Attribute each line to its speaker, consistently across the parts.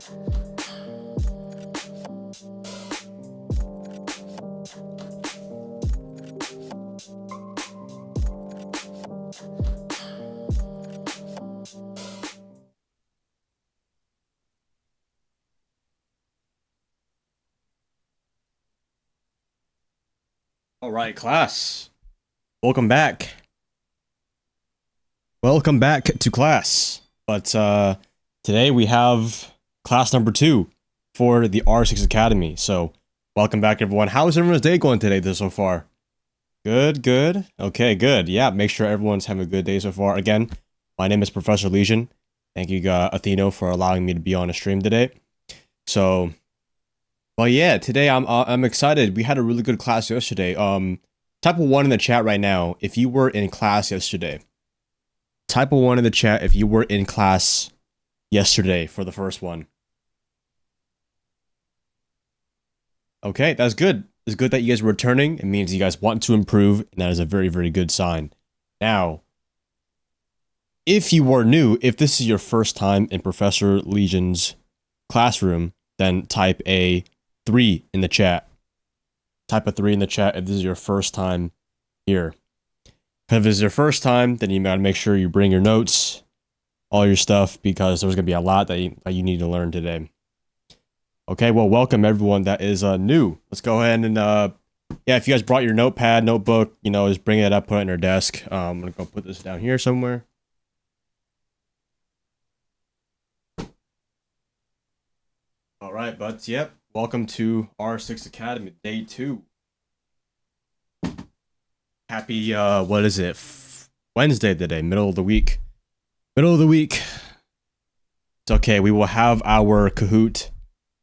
Speaker 1: All right, class. Welcome back. Welcome back to class. But today we have class number 2 for the R6 Academy. So, welcome back everyone. How is everyone's day going today so far? Good, good. Okay, good. Yeah, make sure everyone's having a good day so far. Again, my name is Professor Lesion. Thank you, Athieno, for allowing me to be on a stream today. So, well, yeah, today I'm excited. We had a really good class yesterday. Type a 1 in the chat right now if you were in class yesterday. Type a 1 in the chat if you were in class yesterday for the first one. Okay, that's good. It's good that you guys are returning. It means you guys want to improve, and that is a very, very good sign. Now, if you are new, if this is your first time in Professor Legion's classroom, then type a 3 in the chat. Type a 3 in the chat if this is your first time here. If it's your first time, then you gotta make sure you bring your notes, all your stuff, because there's gonna be a lot that you need to learn today. Okay, well, welcome everyone that is new. Let's go ahead and yeah, if you guys brought your notepad, notebook, you know, just bring it up, put it in your desk. I'm gonna go put this down here somewhere. All right, buds. Yep. Welcome to R6 Academy, day 2. Happy, what is it? Wednesday today, middle of the week. Middle of the week. It's okay, we will have our Kahoot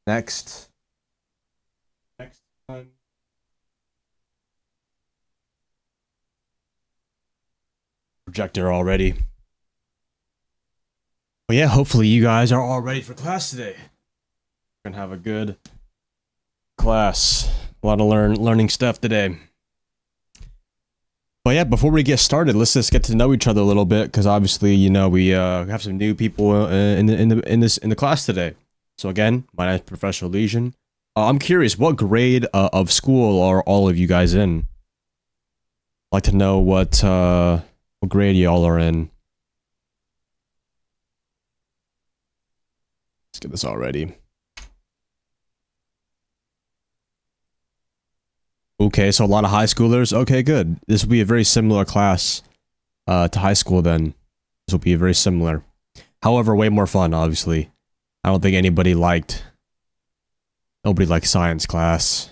Speaker 1: next time. Projector already. Well, yeah, hopefully you guys are all ready for class today. We're gonna have a good class. A lot of learning stuff today. But yeah, before we get started, let's just get to know each other a little bit, because obviously, you know, we have some new people in the class today. So again, my name is Professor Lesion. I'm curious, what grade of school are all of you guys in? I'd like to know what grade y'all are in. Let's get this all ready. Okay, so a lot of high schoolers. Okay, good. This will be a very similar class to high school then. This will be very similar. However, way more fun, obviously. I don't think nobody liked science class.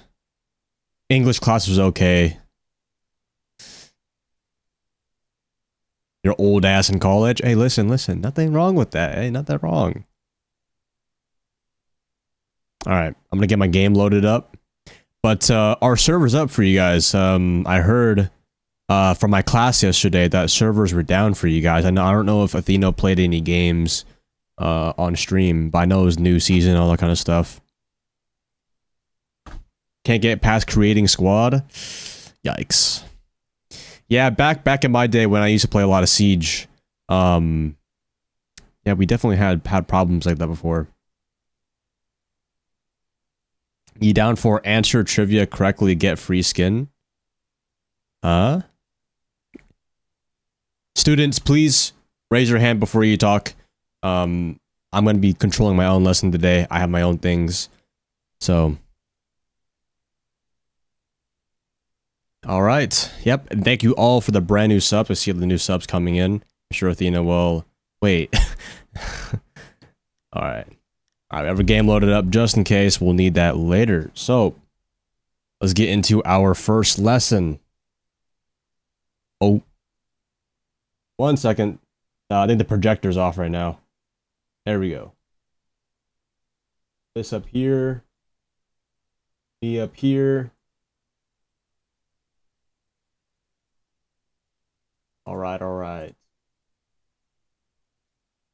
Speaker 1: English class was okay. Your old ass in college? Hey, listen. Nothing wrong with that. Hey, not that wrong. Alright, I'm gonna get my game loaded up. But our server's up for you guys. I heard from my class yesterday that servers were down for you guys. I don't know if Athieno played any games on stream, but I know it was new season, all that kind of stuff. Can't get past creating squad. Yikes. Yeah, back in my day when I used to play a lot of Siege, yeah, we definitely had problems like that before. You down for answer trivia correctly, get free skin? Huh? Students, please raise your hand before you talk. I'm going to be controlling my own lesson today. I have my own things. So. Alright. Yep. And thank you all for the brand new subs. I see the new subs coming in. I'm sure Athieno will... Wait. Alright. I have a game loaded up just in case. We'll need that later. So, let's get into our first lesson. Oh. 1 second. I think the projector's off right now. There we go. This up here. Me up here. Alright.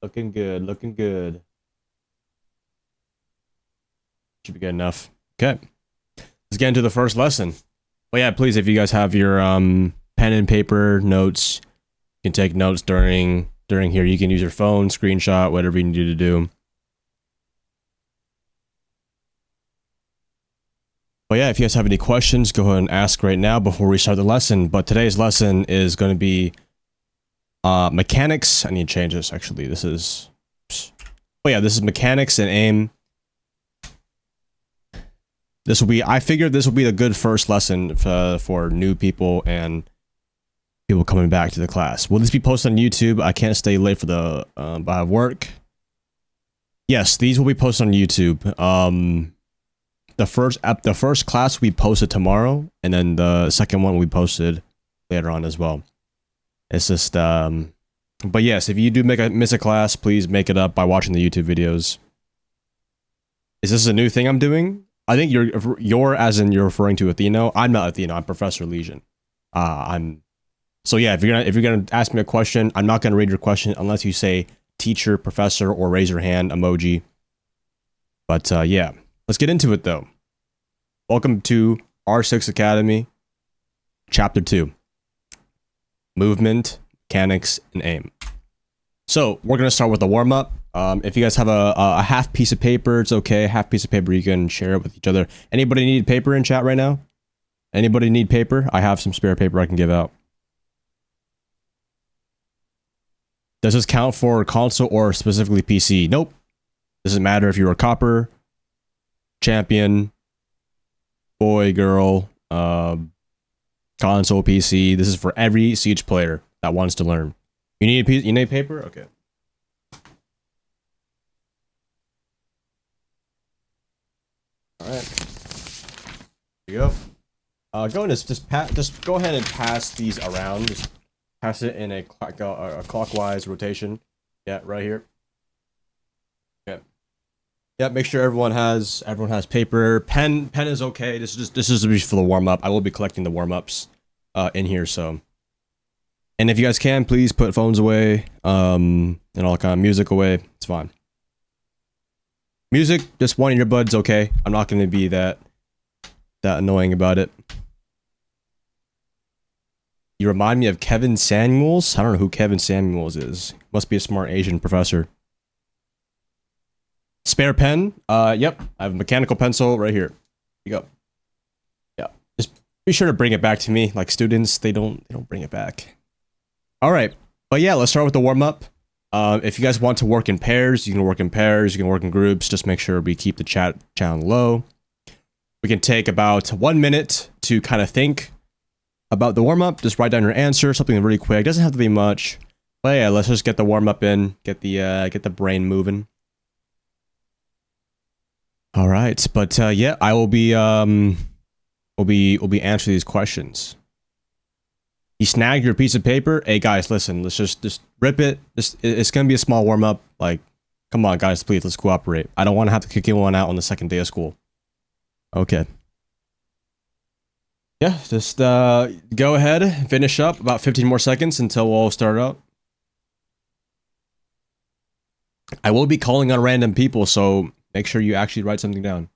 Speaker 1: Looking good, looking good. Should be good enough. Okay. Let's get into the first lesson. Well, yeah, please, if you guys have your pen and paper notes, you can take notes during here. You can use your phone, screenshot, whatever you need to do. But yeah, if you guys have any questions, go ahead and ask right now before we start the lesson. But today's lesson is going to be mechanics. I need to change this, actually. This is... Oh yeah, this is mechanics and aim. This will be... I figured this will be a good first lesson for new people and people coming back to the class. Will this be posted on YouTube? I can't stay late for the... but I have work. Yes, these will be posted on YouTube. The first class we posted tomorrow, and then the second one we posted later on as well. It's just, but yes, if you do miss a class, please make it up by watching the YouTube videos. Is this a new thing I'm doing? I think you're as in you're referring to Athieno. I'm not Athieno. I'm Professor Lesion. So yeah, if you're gonna ask me a question, I'm not gonna read your question unless you say teacher, professor, or raise your hand emoji. But yeah. Let's get into it, though. Welcome to R6 Academy, Chapter 2. Movement, Mechanics, and Aim. So, we're going to start with the warm-up. If you guys have a half piece of paper, it's okay. Half piece of paper, you can share it with each other. Anybody need paper in chat right now? Anybody need paper? I have some spare paper I can give out. Does this count for console or specifically PC? Nope. Doesn't matter if you're a copper, champion, boy, girl, console, PC. This is for every Siege player that wants to learn. You need a piece? You need paper? Okay. All right. Here you go. Just go ahead and pass these around. Just pass it in a clockwise rotation. Yeah, right here. Okay. Yeah, make sure everyone has paper. Pen is okay. This is just for the warm up. I will be collecting the warm ups in here. So, and if you guys can, please put phones away, and all kind of music away. It's fine. Music, just one in your buds, okay. I'm not going to be that annoying about it. You remind me of Kevin Samuels. I don't know who Kevin Samuels is. Must be a smart Asian professor. Spare pen? Yep. I have a mechanical pencil right here. Here you go. Yeah. Just be sure to bring it back to me. Like students, they don't bring it back. All right. But yeah, let's start with the warm up. If you guys want to work in pairs, you can work in pairs. You can work in groups. Just make sure we keep the chat channel low. We can take about 1 minute to kind of think about the warm up. Just write down your answer. Something really quick. Doesn't have to be much. But yeah, let's just get the warm up in. Get the brain moving. All right, but yeah, I will be will be answering these questions. You snagged your piece of paper. Hey guys, listen, let's just rip it. It's gonna be a small warm up. Like, come on guys, please, let's cooperate. I don't want to have to kick anyone out on the second day of school. Okay. Yeah, just go ahead, finish up about 15 more seconds until we'll start out. I will be calling on random people, so make sure you actually write something down.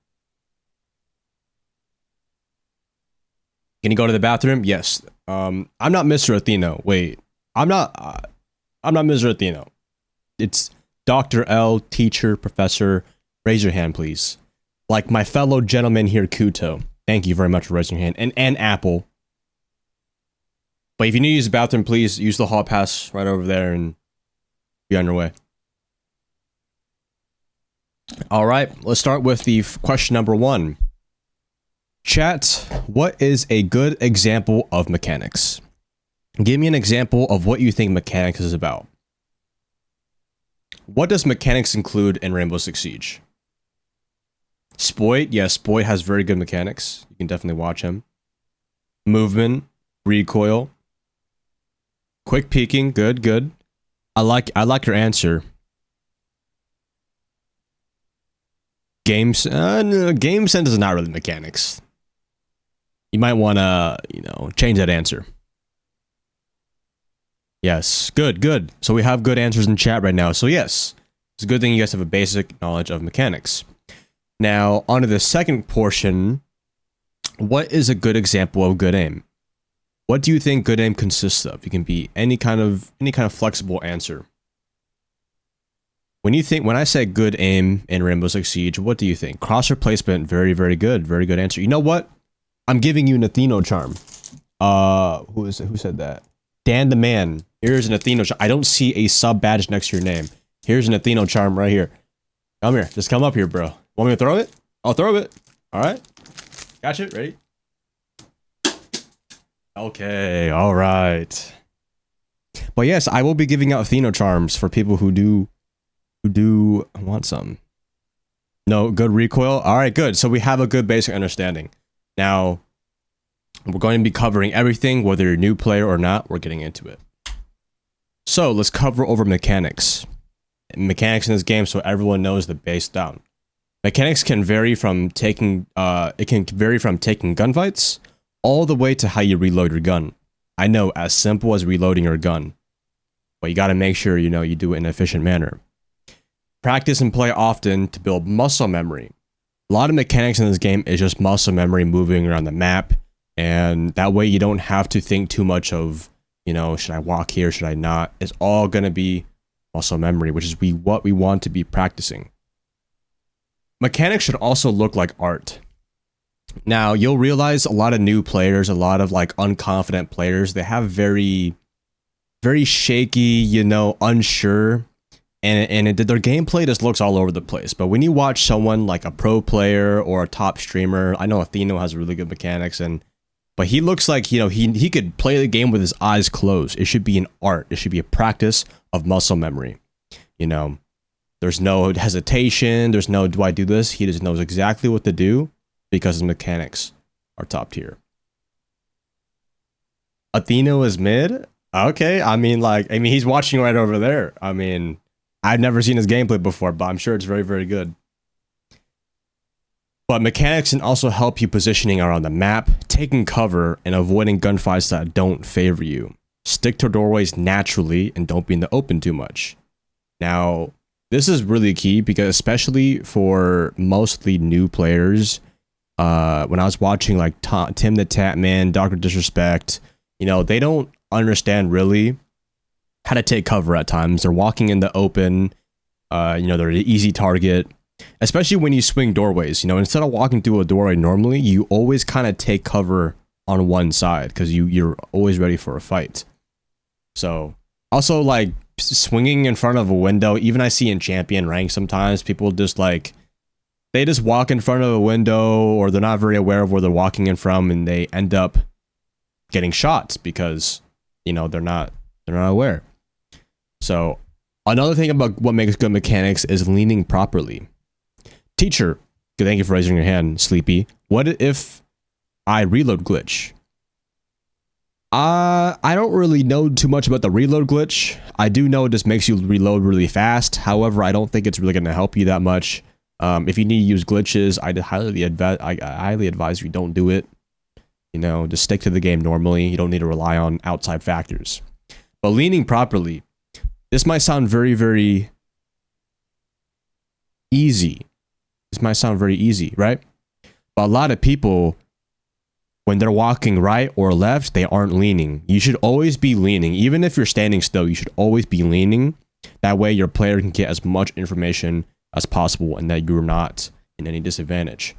Speaker 1: Can you go to the bathroom? Yes. I'm not Mr. Athieno. Wait. I'm not Mr. Athieno. It's Dr. L, teacher, professor. Raise your hand, please. Like my fellow gentleman here, Kuto. Thank you very much for raising your hand. And Apple. But if you need to use the bathroom, please use the hall pass right over there and be on your way. All right, let's start with the question number 1. Chat, what is a good example of mechanics? Give me an example of what you think mechanics is about. What does mechanics include in Rainbow Six Siege? Spoit, yes, Spoit has very good mechanics. You can definitely watch him. Movement, recoil, quick peeking, good. I like your answer. Game sense is not really mechanics. You might want to, change that answer. Yes, good. So we have good answers in chat right now. So yes, it's a good thing you guys have a basic knowledge of mechanics. Now, on to the second portion. What is a good example of good aim? What do you think good aim consists of? It can be any kind of flexible answer. When I say good aim in Rainbow Six Siege, what do you think? Crosshair placement, very, very good. Very good answer. You know what? I'm giving you an Athieno charm. Who said that? Dan the Man. Here's an Athieno charm. I don't see a sub badge next to your name. Here's an Athieno charm right here. Come here. Just come up here, bro. Want me to throw it? I'll throw it. All right. Got you. Ready? Okay. All right. But yes, I will be giving out Athieno charms for people who do want some. No, good recoil. All right, good. So we have a good basic understanding. Now, we're going to be covering everything, whether you're a new player or not. We're getting into it. So let's cover over mechanics. Mechanics in this game, so everyone knows the base down. Mechanics can vary from taking gunfights all the way to how you reload your gun. I know, as simple as reloading your gun, but you got to make sure you do it in an efficient manner. Practice and play often to build muscle memory. A lot of mechanics in this game is just muscle memory, moving around the map, and that way you don't have to think too much of, should I walk here, should I not? It's all going to be muscle memory, which is what we want to be practicing. Mechanics should also look like art. Now, you'll realize a lot of new players, a lot of unconfident players, they have very, very shaky, unsure, and their gameplay just looks all over the place. But when you watch someone like a pro player or a top streamer, I know Athieno has really good mechanics, but he looks like, he could play the game with his eyes closed. It should be an art. It should be a practice of muscle memory. There's no hesitation. There's no, do I do this? He just knows exactly what to do because his mechanics are top tier. Athieno is mid? Okay, he's watching right over there. I've never seen his gameplay before, but I'm sure it's very, very good. But mechanics can also help you positioning around the map, taking cover, and avoiding gunfights that don't favor you. Stick to doorways naturally and don't be in the open too much. Now, this is really key because especially for mostly new players, when I was watching Tim the Tatman, Dr. Disrespect, they don't understand really how to take cover at times. They're walking in the open, they're an easy target, especially when you swing doorways. Instead of walking through a doorway normally, you always kind of take cover on one side because you're always ready for a fight. So also swinging in front of a window, even I see in champion rank sometimes people just they just walk in front of a window, or they're not very aware of where they're walking in from, and they end up getting shot because they're not aware. So another thing about what makes good mechanics is leaning properly. Teacher, thank you for raising your hand, Sleepy. What if I reload glitch? I don't really know too much about the reload glitch. I do know it just makes you reload really fast. However, I don't think it's really going to help you that much. If you need to use glitches, I highly advise you don't do it. Just stick to the game normally. You don't need to rely on outside factors. But leaning properly, this might sound very, very easy. Right? But a lot of people, when they're walking right or left, they aren't leaning. You should always be leaning. Even if you're standing still, you should always be leaning. That way your player can get as much information as possible and that you're not in any disadvantage.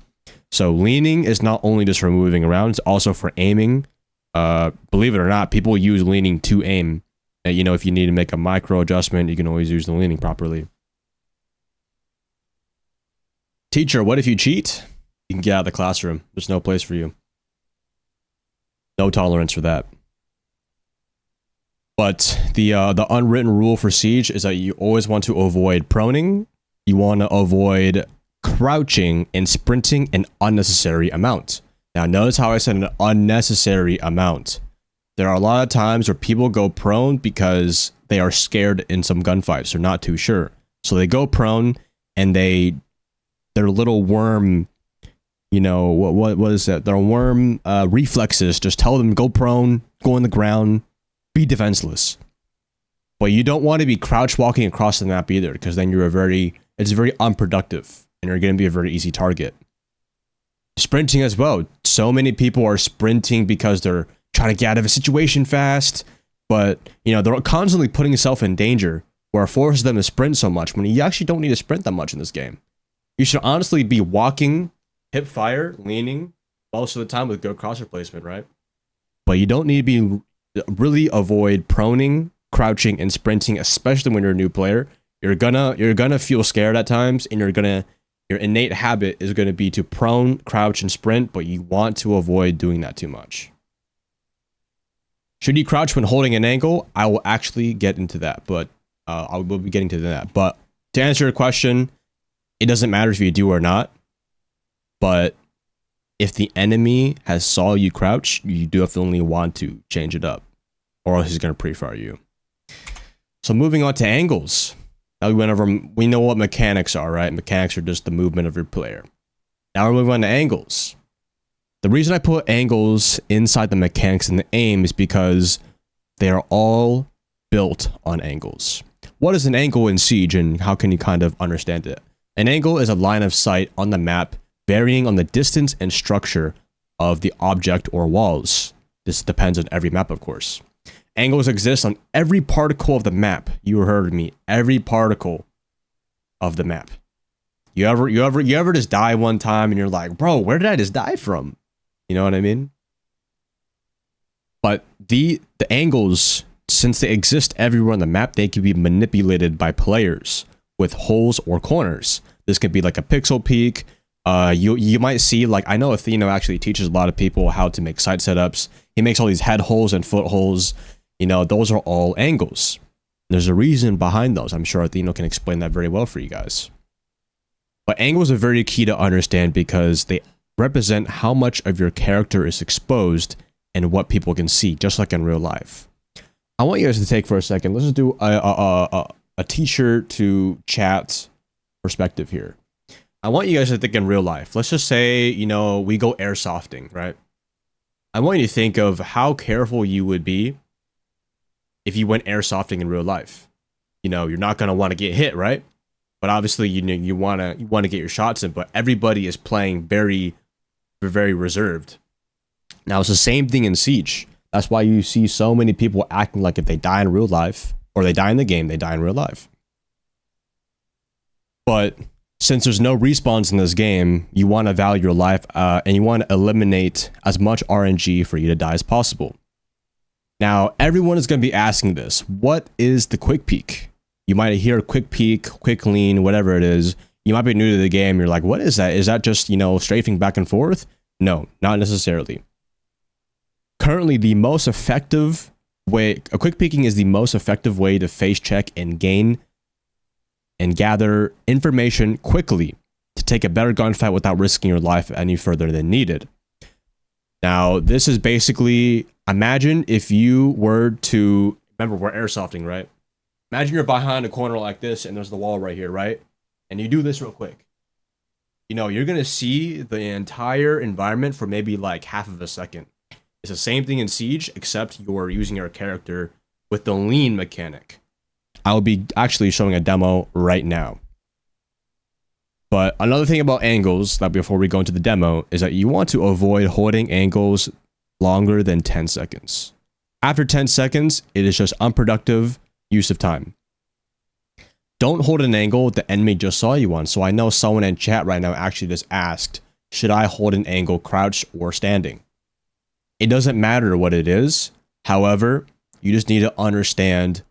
Speaker 1: So leaning is not only just for moving around, it's also for aiming. Believe it or not, people use leaning to aim. If you need to make a micro adjustment, you can always use the leaning properly. Teacher, what if you cheat? You can get out of the classroom. There's no place for you. No tolerance for that. But the unwritten rule for Siege is that you always want to avoid proning. You want to avoid crouching and sprinting an unnecessary amount. Now, notice how I said an unnecessary amount. There are a lot of times where people go prone because they are scared in some gunfights. They're not too sure. So they go prone and their little worm, what is that? Their worm reflexes just tell them go prone, go on the ground, be defenseless. But you don't want to be crouch walking across the map either, because then it's very unproductive and you're going to be a very easy target. Sprinting as well. So many people are sprinting because they're trying to get out of a situation fast, but they're constantly putting themselves in danger where it forces them to sprint so much when you actually don't need to sprint that much in this game. You should honestly be walking, hip fire, leaning most of the time with good crosser placement, right? But you don't need to be really avoid proning, crouching, and sprinting, especially when you're a new player. You're gonna feel scared at times, and your innate habit is gonna be to prone, crouch, and sprint, but you want to avoid doing that too much. Should you crouch when holding an angle? I will actually get into that, but I will be getting to that. But to answer your question, it doesn't matter if you do or not. But if the enemy has saw you crouch, you definitely want to change it up, or else he's gonna pre-fire you. So moving on to angles. Now we know what mechanics are, right? Mechanics are just the movement of your player. Now we're moving on to angles. The reason I put angles inside the mechanics and the aim is because they are all built on angles. What is an angle in Siege, and how can you kind of understand it? An angle is a line of sight on the map varying on the distance and structure of the object or walls. This depends on every map, of course. Angles exist on every particle of the map. You heard me. Every particle of the map. You ever just die one time and you're like, bro, where did I just die from? You know what I mean? But the angles, since they exist everywhere on the map, they can be manipulated by players with holes or corners. This could be like a pixel peak. You might see, like, I know Athieno actually teaches a lot of people how to make site setups. He makes all these head holes and foot holes. You know, those are all angles. There's a reason behind those. I'm sure Athieno can explain that very well for you guys. But angles are very key to understand because they represent how much of your character is exposed and what people can see, just like in real life. I want you guys to take for a second. Let's just do a t-shirt to chat perspective here. I want you guys to think in real life. Let's just say, you know, we go airsofting, right? I want you to think of how careful you would be if you went airsofting in real life. You know, you're not going to want to get hit, right? But obviously, you know, you want to get your shots in, but everybody is playing very reserved. Now, it's the same thing in Siege. That's why you see so many people acting like if they die in real life, or they die in the game, they die in real life. But since there's no respawns in this game, you want to value your life, and you want to eliminate as much RNG for you to die as possible. Now, everyone is going to be asking this. What is the quick peek? You might hear quick peek, quick lean, whatever it is. You might be new to the game. You're like, what is that? Is that just, you know, strafing back and forth? No, not necessarily. Currently, the most effective way, quick peeking is the most effective way to face check and gain and gather information quickly to take a better gunfight without risking your life any further than needed. Now, this is basically, imagine if you were to, remember we're airsofting, right? Imagine you're behind a corner like this and there's the wall right here, right? And you do this real quick. You know, you're going to see the entire environment for maybe like half of a second. It's the same thing in Siege, except you're using your character with the lean mechanic. I'll be actually showing a demo right now. But another thing about angles, that before we go into the demo, is that you want to avoid holding angles longer than 10 seconds. After 10 seconds, it is just unproductive use of time. Don't hold an angle the enemy just saw you on. So I know someone in chat right now actually just asked, should I hold an angle crouched or standing? It doesn't matter what it is. However, you just need to understand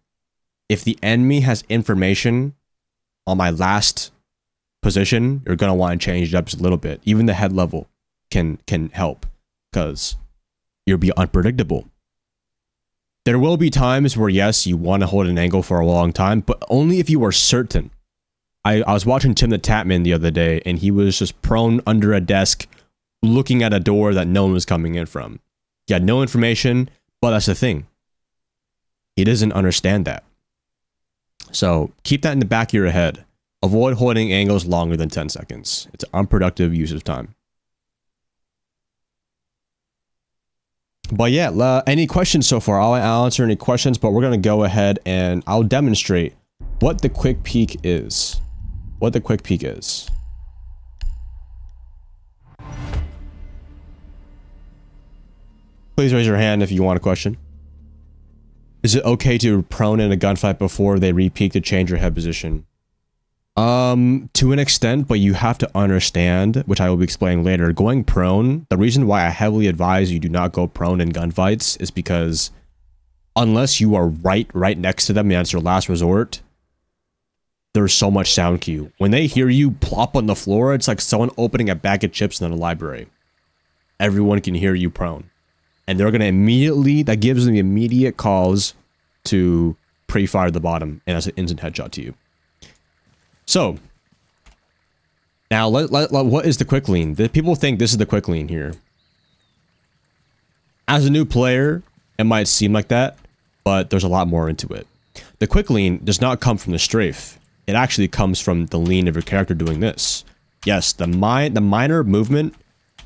Speaker 1: if the enemy has information on my last position, you're going to want to change it up just a little bit. Even the head level can help because you'll be unpredictable. There will be times where, yes, you want to hold an angle for a long time, but only if you are certain. I was watching Tim the Tatman the other day, and he was just prone under a desk looking at a door that no one was coming in from. He had no information, but that's the thing. He doesn't understand that. So keep that in the back of your head. Avoid holding angles longer than 10 seconds. It's an unproductive use of time. But yeah, any questions so far? I'll answer any questions, but we're going to go ahead and I'll demonstrate what the quick peek is. What the quick peek is. Please raise your hand if you want a question. Is it okay to prone in a gunfight before they re-peek to change your head position? To an extent, but you have to understand, which I will be explaining later, going prone, the reason why I heavily advise you do not go prone in gunfights is because unless you are right next to them and that's your last resort, there's so much sound cue. When they hear you plop on the floor, it's like someone opening a bag of chips in a library. Everyone can hear you prone. And they're going to immediately, that gives them the immediate cause to pre-fire the bottom, and that's an instant headshot to you. So, now what is the quick lean? People think this is the quick lean here. As a new player, it might seem like that, but there's a lot more into it. The quick lean does not come from the strafe. It actually comes from the lean of your character doing this. Yes, the minor movement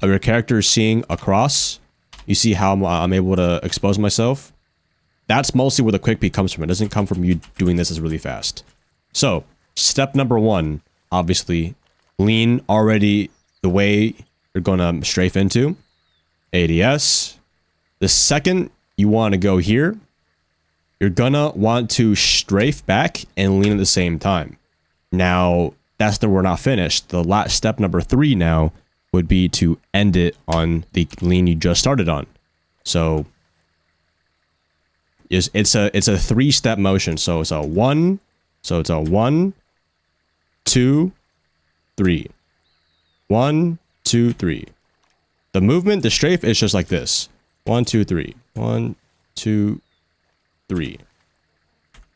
Speaker 1: of your character seeing across. You see how I'm able to expose myself? That's mostly where the quick peek comes from. It doesn't come from you doing this as really fast. So, step number 1, obviously, lean already the way you're going to strafe into. ADS. The second you want to go here, you're going to want to strafe back and lean at the same time. Now, that's the we're not finished. The last step number 3 now would be to end it on the lean you just started on. So, it's a 3-step motion. So it's a 1, 2, 3. 1, 2, 3. The movement, the strafe is just like this. 1, 2, 3. 1, 2, 3.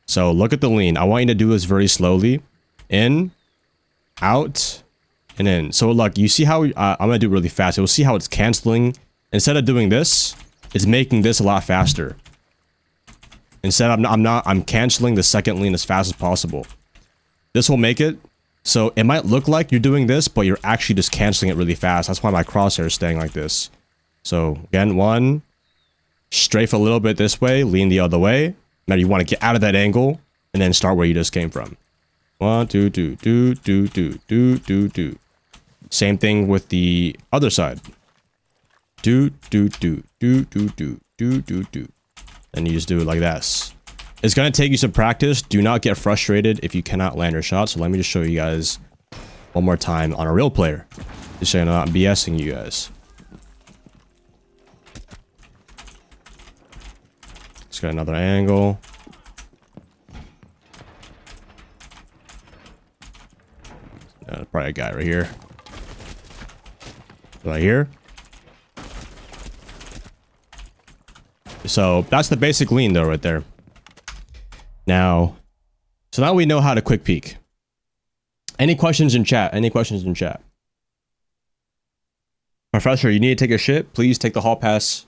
Speaker 1: So look at the lean. I want you to do this very slowly. In, out, and in. So look, you see how I'm gonna do it really fast. You'll see how it's canceling. Instead of doing this, it's making this a lot faster. Instead, I'm canceling the second lean as fast as possible. This will make it so it might look like you're doing this, but you're actually just canceling it really fast. That's why my crosshair is staying like this. So again, 1, strafe a little bit this way, lean the other way. Now you want to get out of that angle and then start where you just came from. 1, 2, 2, 2, 2, 2, 2, 2, 2. Same thing with the other side. 2, 2, 2, 2, 2, 2, 2, 2, 2. And you just do it like this. It's going to take you some practice. Do not get frustrated if you cannot land your shot. So let me just show you guys one more time on a real player. Just so I'm not BSing you guys. Let's get another angle. Probably a guy right here. Right here. So that's the basic lean though right there. Now, so now we know how to quick peek. Any questions in chat? Any questions in chat? Professor, you need to take a shit? Please take the hall pass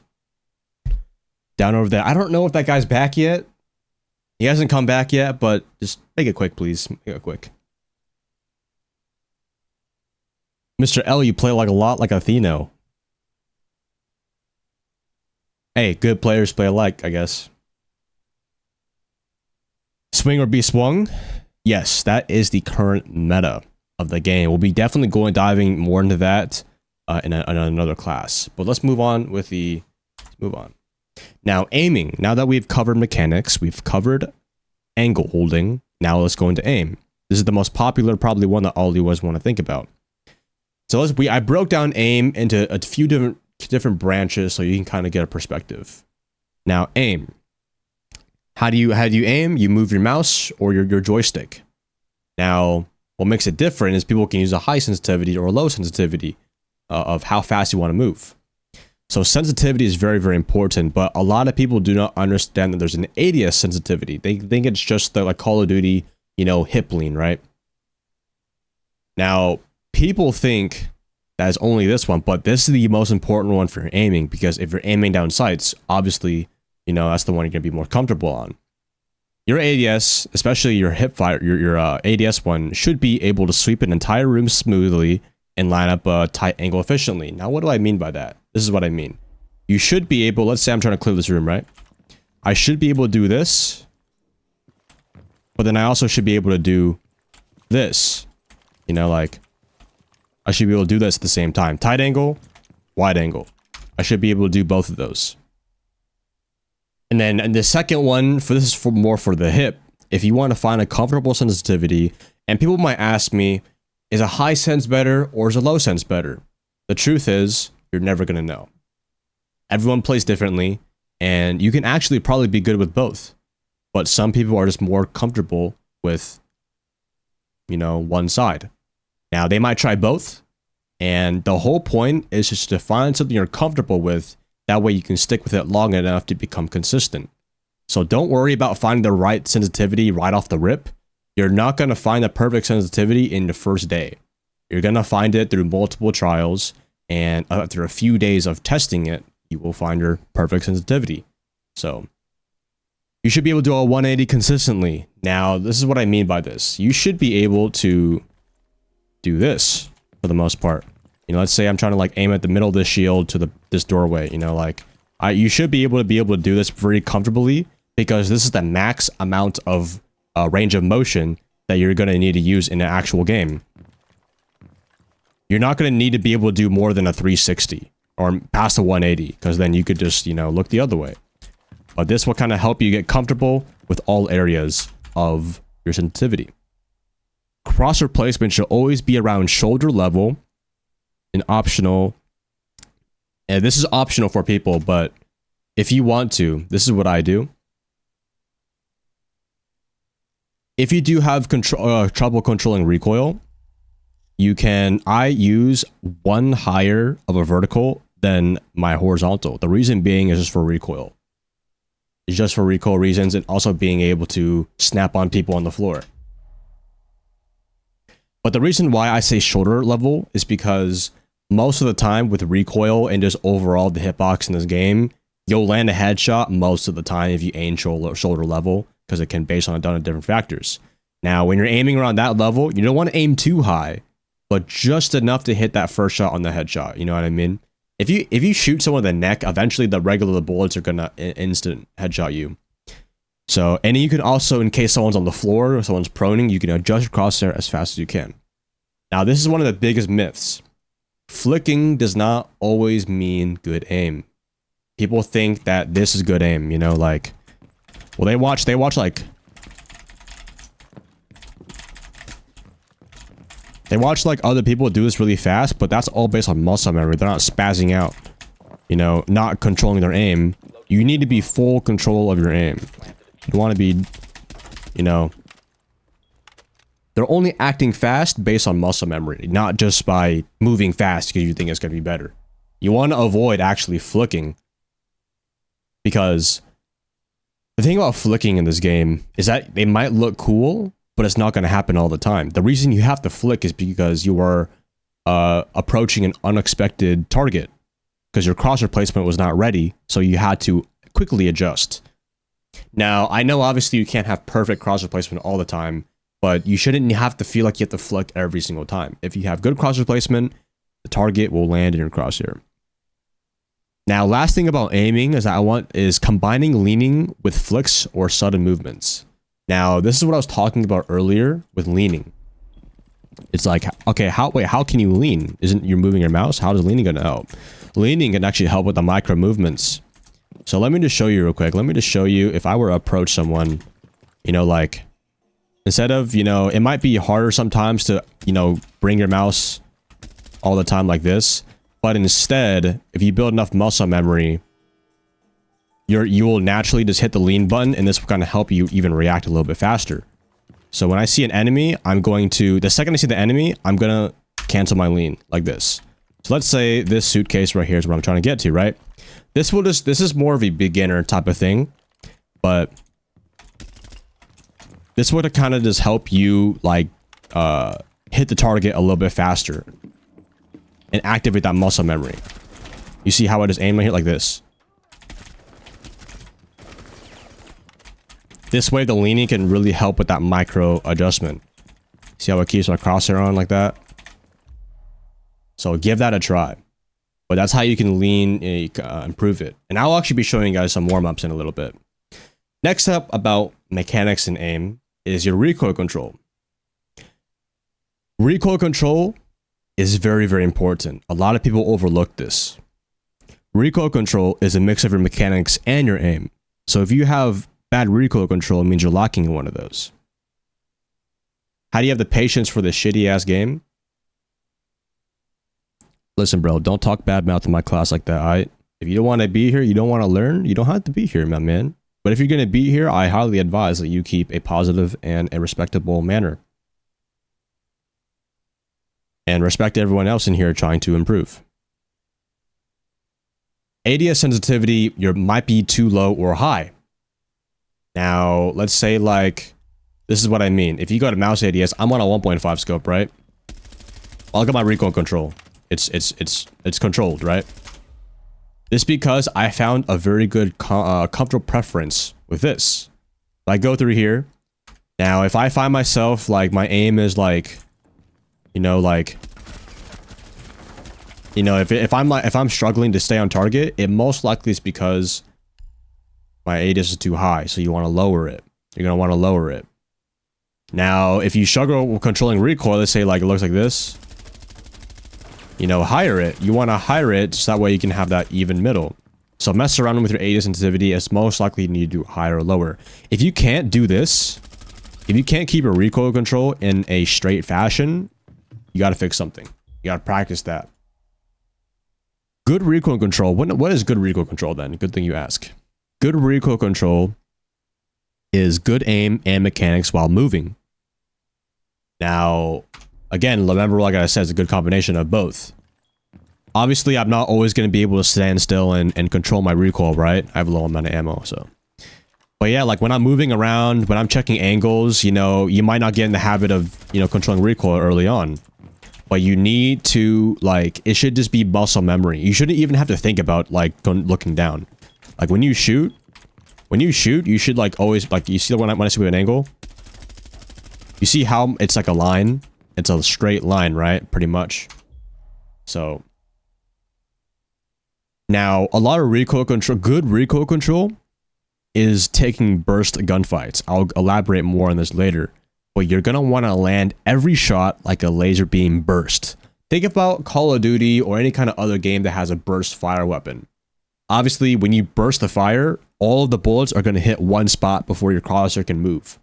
Speaker 1: down over there. I don't know if that guy's back yet. He hasn't come back yet, but just make it quick, please. Make it quick. Mr. L, you play like a lot like Athieno. Hey, good players play alike, I guess. Swing or be swung? Yes, that is the current meta of the game. We'll be definitely diving more into that in another class. But let's move on with the... Let's move on. Now, aiming. Now that we've covered mechanics, we've covered angle holding. Now let's go into aim. This is the most popular, probably one that all you guys want to think about. So I broke down aim into a few different branches so you can kind of get a perspective. Now, aim. How do you aim? You move your mouse or your joystick. Now, what makes it different is people can use a high sensitivity or a low sensitivity of how fast you want to move. So sensitivity is very, very important, but a lot of people do not understand that there's an ADS sensitivity. They think it's just the like Call of Duty, you know, hip lean, right? Now, people think that is only this one, but this is the most important one for aiming, because if you're aiming down sights, obviously, you know, that's the one you're going to be more comfortable on. Your ADS, especially your hip fire, your ADS one, should be able to sweep an entire room smoothly and line up a tight angle efficiently. Now, what do I mean by that? This is what I mean. You should be able, let's say I'm trying to clear this room, right? I should be able to do this, but then I also should be able to do this. You know, like, I should be able to do this at the same time. Tight angle, wide angle. I should be able to do both of those. And then the second one, for this is for more for the hip. If you want to find a comfortable sensitivity, and people might ask me, is a high sense better or is a low sense better? The truth is, you're never going to know. Everyone plays differently, and you can actually probably be good with both. But some people are just more comfortable with, you know, one side. Now, they might try both, and the whole point is just to find something you're comfortable with. That way you can stick with it long enough to become consistent. So don't worry about finding the right sensitivity right off the rip. You're not going to find the perfect sensitivity in the first day. You're going to find it through multiple trials, and after a few days of testing it, you will find your perfect sensitivity. So you should be able to do a 180 consistently. Now, this is what I mean by this. You should be able to do this for the most part. You know, let's say I'm trying to like aim at the middle of the shield to this doorway, you know, like you should be able to do this very comfortably, because this is the max amount of range of motion that you're going to need to use in an actual game. You're not going to need to be able to do more than a 360 or past a 180, because then you could just, you know, look the other way. But this will kind of help you get comfortable with all areas of your sensitivity. Crosshair placement should always be around shoulder level and optional. And this is optional for people, but if you want to, this is what I do. If you do have trouble controlling recoil, I use one higher of a vertical than my horizontal. The reason being is just for recoil. It's just for recoil reasons, and also being able to snap on people on the floor. But the reason why I say shoulder level is because most of the time with recoil and just overall the hitbox in this game, you'll land a headshot most of the time if you aim shoulder level, because it can base on a ton of different factors. Now, when you're aiming around that level, you don't want to aim too high, but just enough to hit that first shot on the headshot. You know what I mean? If you shoot someone in the neck, eventually the regular bullets are gonna instant headshot you. So, and you can also, in case someone's on the floor or someone's proning, you can adjust your crosshair as fast as you can. Now, this is one of the biggest myths. Flicking does not always mean good aim. People think that this is good aim, you know, like, well, they watch like other people do this really fast, but that's all based on muscle memory. They're not spazzing out, you know, not controlling their aim. You need to be full control of your aim. You want to be, you know, they're only acting fast based on muscle memory, not just by moving fast because you think it's going to be better. You want to avoid actually flicking, because the thing about flicking in this game is that they might look cool, but it's not going to happen all the time. The reason you have to flick is because you are approaching an unexpected target, because your crosshair placement was not ready, so you had to quickly adjust. Now, I know obviously you can't have perfect crosshair placement all the time, but you shouldn't have to feel like you have to flick every single time. If you have good crosshair placement, the target will land in your crosshair. Now, last thing about aiming is combining leaning with flicks or sudden movements. Now, this is what I was talking about earlier with leaning. It's like, okay, how can you lean? Isn't you moving your mouse? How is leaning going to help? Leaning can actually help with the micro movements. So let me just show you real quick. Let me just show you if I were to approach someone, you know, like, instead of, you know, it might be harder sometimes to, you know, bring your mouse all the time like this. But instead, if you build enough muscle memory, you will naturally just hit the lean button, and this will kind of help you even react a little bit faster. So when I see an enemy, the second I see the enemy, I'm going to cancel my lean like this. So let's say this suitcase right here is what I'm trying to get to, right? This is more of a beginner type of thing, but this would kind of just help you like hit the target a little bit faster and activate that muscle memory. You see how I just aim right here like this? This way the leaning can really help with that micro adjustment. See how it keeps my crosshair on like that? So give that a try. But that's how you can lean and improve it. And I'll actually be showing you guys some warm-ups in a little bit. Next up about mechanics and aim is your recoil control. Recoil control is very, very important. A lot of people overlook this. Recoil control is a mix of your mechanics and your aim. So if you have bad recoil control, it means you're lacking in one of those. How do you have the patience for this shitty ass game? Listen, bro, don't talk bad mouth in my class like that, alright? If you don't want to be here, you don't want to learn, you don't have to be here, my man. But if you're going to be here, I highly advise that you keep a positive and a respectable manner. And respect everyone else in here trying to improve. ADS sensitivity might be too low or high. Now, let's say like, this is what I mean. If you go to mouse ADS, I'm on a 1.5 scope, right? I'll look at my recoil control. It's controlled, right? This is because I found a very good comfortable preference with this. I go through here. Now, if I find myself like my aim is like, if I'm struggling to stay on target, it most likely is because my ADS is too high. So you want to lower it. You're gonna want to lower it. Now, if you struggle with controlling recoil, let's say like it looks like this. Higher it. You want to higher it so that way you can have that even middle. So mess around with your ADS sensitivity. It's most likely you need to do higher or lower. If you can't do this, if you can't keep your recoil control in a straight fashion, you got to fix something. You got to practice that. Good recoil control. What is good recoil control then? Good thing you ask. Good recoil control is good aim and mechanics while moving. Now, again, remember like I said, it's a good combination of both. Obviously, I'm not always going to be able to stand still and control my recoil, right? I have a low amount of ammo, so. But yeah, like when I'm moving around, when I'm checking angles, you might not get in the habit of, controlling recoil early on. But you need to, like, it should just be muscle memory. You shouldn't even have to think about, like, looking down. Like, when you shoot, you should, like, always, like, you see when I see an angle? You see how it's like a line? It's a straight line, right? Pretty much. So. Now, a lot of recoil control, good recoil control is taking burst gunfights. I'll elaborate more on this later. But you're going to want to land every shot like a laser beam burst. Think about Call of Duty or any kind of other game that has a burst fire weapon. Obviously, when you burst the fire, all of the bullets are going to hit one spot before your crosshair can move.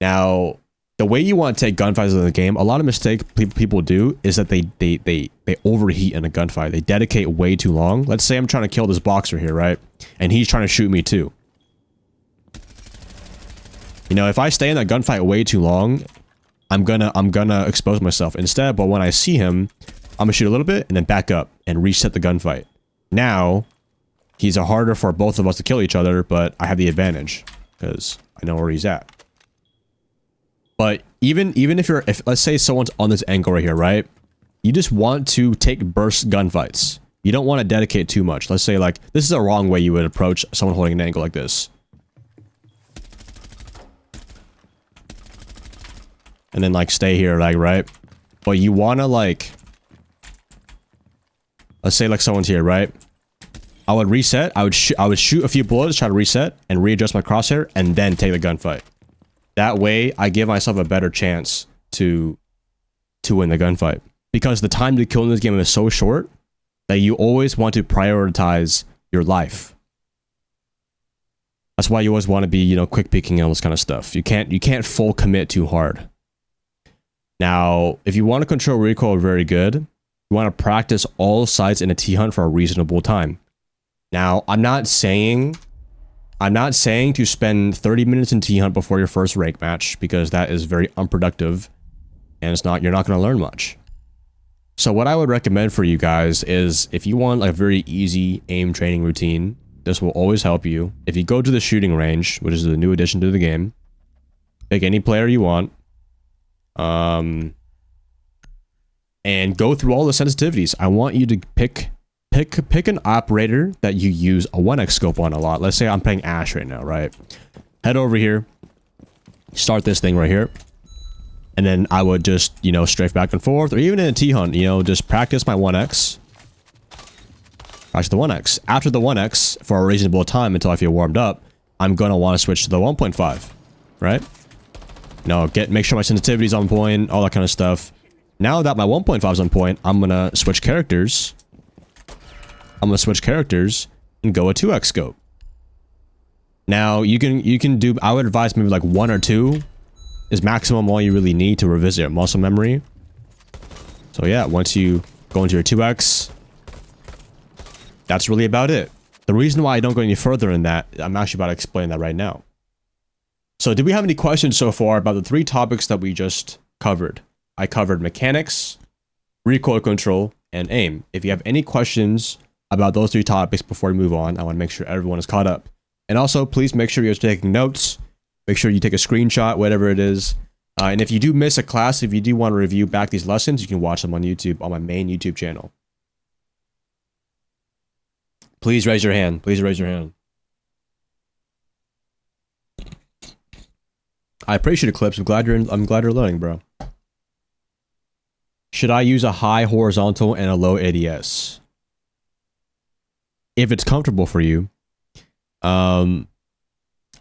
Speaker 1: Now, the way you want to take gunfights in the game, a lot of mistake people do is that they overheat in a gunfight. They dedicate way too long. Let's say I'm trying to kill this boxer here, right? And he's trying to shoot me too. If I stay in that gunfight way too long, I'm gonna expose myself. Instead, but when I see him, I'm gonna shoot a little bit and then back up and reset the gunfight. Now, he's harder for both of us to kill each other, but I have the advantage because I know where he's at. But even if let's say someone's on this angle right here, right? You just want to take burst gunfights. You don't want to dedicate too much. Let's say like this is a wrong way you would approach someone holding an angle like this. And then like stay here, like, right? But you want to like, let's say like someone's here, right? I would reset. I would shoot a few bullets, try to reset and readjust my crosshair and then take the gunfight. That way I give myself a better chance to win the gunfight. Because the time to kill in this game is so short that you always want to prioritize your life. That's why you always want to be, quick peeking and all this kind of stuff. You can't full commit too hard. Now, if you want to control recoil very good, you want to practice all sights in a T-hunt for a reasonable time. Now, I'm not saying to spend 30 minutes in T-hunt before your first rank match because that is very unproductive and you're not going to learn much. So what I would recommend for you guys is if you want a very easy aim training routine, this will always help you. If you go to the shooting range, which is the new addition to the game, pick any player you want. And go through all the sensitivities. I want you to pick an operator that you use a 1x scope on a lot. Let's say I'm playing Ash right now, right? Head over here, start this thing right here, and then I would just, strafe back and forth, or even in a T-hunt, just practice my 1x. Practice the 1x. After the 1x, for a reasonable time until I feel warmed up, I'm gonna want to switch to the 1.5, right? Make sure my sensitivity is on point, all that kind of stuff. Now that my 1.5 is on point, I'm gonna switch characters. And go a 2x scope. Now you can do, I would advise maybe like 1 or 2 is maximum all you really need to revisit muscle memory. So yeah, once you go into your 2x, that's really about it. The reason why I don't go any further in that, I'm actually about to explain that right now. So did we have any questions so far about the 3 topics that we just covered? I covered mechanics, recoil control, and aim. If you have any questions about those 3 topics before we move on, I want to make sure everyone is caught up. And also, please make sure you're taking notes. Make sure you take a screenshot, whatever it is. And if you do miss a class, if you do want to review back these lessons, you can watch them on YouTube, on my main YouTube channel. Please raise your hand. Please raise your hand. I appreciate it, Clips. I'm glad you're learning, bro. Should I use a high horizontal and a low ADS? If it's comfortable for you.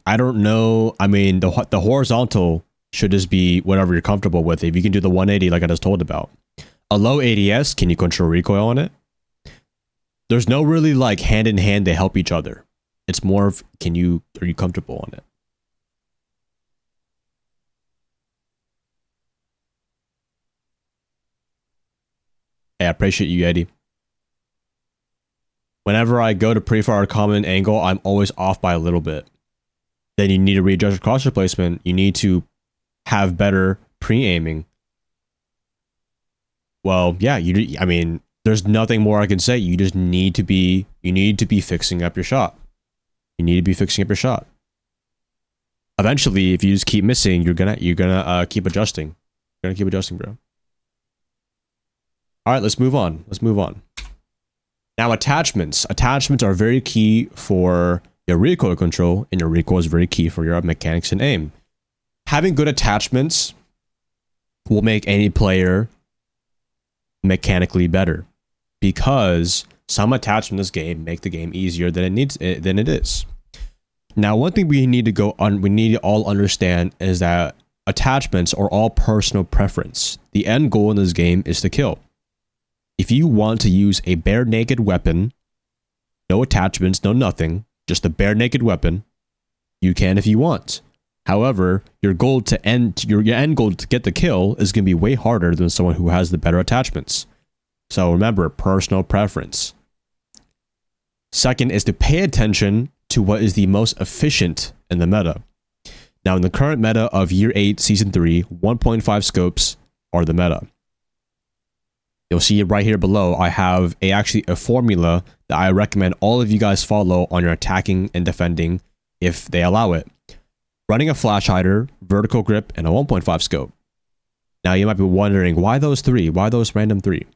Speaker 1: I don't know. I mean, the horizontal should just be whatever you're comfortable with. If you can do the 180 like I just told about. A low ADS, can you control recoil on it? There's no really like hand in hand they help each other. It's more of, are you comfortable on it? Hey, I appreciate you, Eddie. Whenever I go to pre-fire common angle, I'm always off by a little bit. Then you need to readjust your crosshair placement. You need to have better pre-aiming. Well, yeah, I mean, there's nothing more I can say. You just need to be, fixing up your shot. You need to be fixing up your shot. Eventually, if you just keep missing, you're gonna keep adjusting. You're gonna keep adjusting, bro. All right, let's move on. Now, attachments. Attachments are very key for your recoil control, and your recoil is very key for your mechanics and aim. Having good attachments will make any player mechanically better, because some attachments in this game make the game easier than it is. Now, one thing we need to all understand is that attachments are all personal preference. The end goal in this game is to kill. If you want to use a bare naked weapon, no attachments, no nothing, just a bare naked weapon, you can if you want. However, your end goal to get the kill is going to be way harder than someone who has the better attachments. So remember, personal preference. Second is to pay attention to what is the most efficient in the meta. Now, in the current meta of Year 8, Season 3, 1.5 scopes are the meta. You'll see right here below, I have actually a formula that I recommend all of you guys follow on your attacking and defending if they allow it. Running a flash hider, vertical grip, and a 1.5 scope. Now you might be wondering, why those 3? Why those random 3?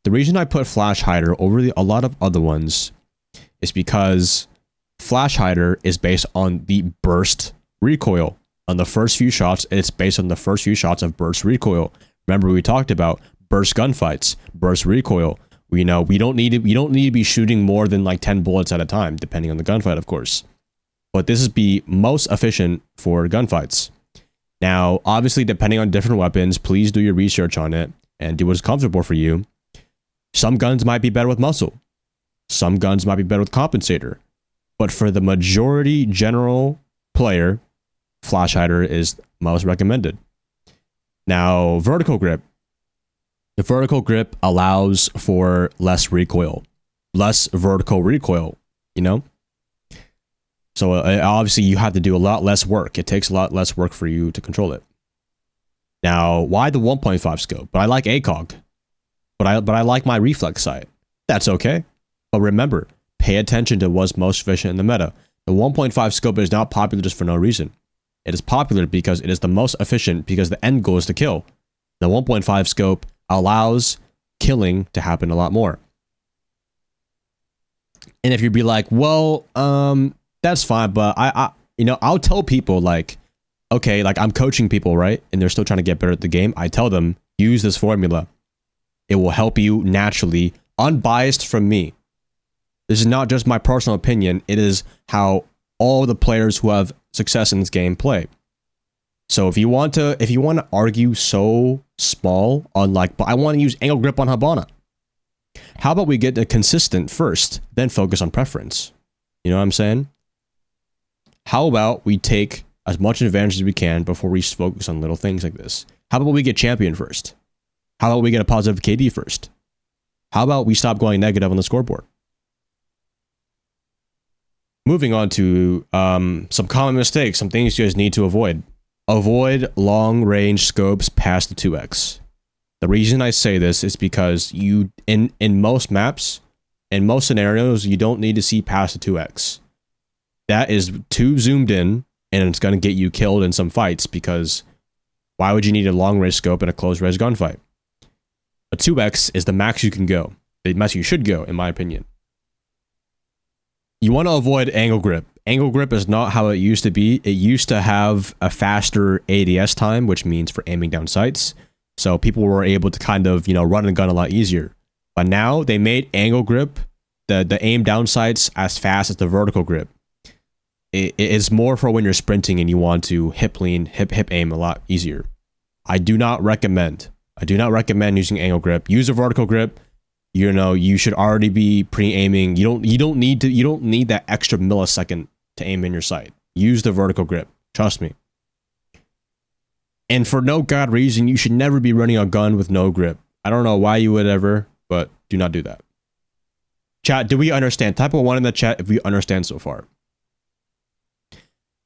Speaker 1: The reason I put flash hider over a lot of other ones is because flash hider is based on the burst recoil. On the first few shots, it's based on the first few shots of burst recoil. Remember, we talked about burst gunfights, burst recoil. We don't need to be shooting more than like 10 bullets at a time, depending on the gunfight, of course. But this is the most efficient for gunfights. Now, obviously, depending on different weapons, please do your research on it and do what's comfortable for you. Some guns might be better with muscle. Some guns might be better with compensator. But for the majority general player, flash hider is most recommended. Now, vertical grip. The vertical grip allows for less recoil, less vertical recoil, you know? So obviously you have to do a lot less work. It takes a lot less work for you to control it. Now, why the 1.5 scope? But I like ACOG. But I like my reflex sight. That's okay. But remember, pay attention to what's most efficient in the meta. The 1.5 scope is not popular just for no reason. It is popular because it is the most efficient, because the end goal is to kill. The 1.5 scope allows killing to happen a lot more. And if you'd be like, well, that's fine, but I'll tell people like, okay, like I'm coaching people, right? And they're still trying to get better at the game. I tell them, use this formula. It will help you naturally, unbiased from me. This is not just my personal opinion. It is how all the players who have success in this game play. So if you want to argue so small on like, but I want to use angle grip on Habana. How about we get a consistent first, then focus on preference? You know what I'm saying? How about we take as much advantage as we can before we focus on little things like this? How about we get champion first? How about we get a positive KD first? How about we stop going negative on the scoreboard? Moving on to some common mistakes, some things you guys need to avoid. Avoid long-range scopes past the 2x. The reason I say this is because you, in most maps, in most scenarios, you don't need to see past the 2x. That is too zoomed in, and it's going to get you killed in some fights, because why would you need a long-range scope in a close-range gunfight? A 2x is the max you can go. The max you should go, in my opinion. You want to avoid angle grip. Angle grip is not how it used to be. It used to have a faster ADS time, which means for aiming down sights. So people were able to kind of, run and gun a lot easier. But now they made angle grip, the aim down sights, as fast as the vertical grip. It is more for when you're sprinting and you want to hip lean, hip aim a lot easier. I do not recommend using angle grip. Use a vertical grip. You should already be pre-aiming. You don't need that extra millisecond to aim in your sight. Use the vertical grip. Trust me. And for no god reason, you should never be running a gun with no grip. I don't know why you would ever, but do not do that. Chat, do we understand? Type a 1 in the chat if we understand so far.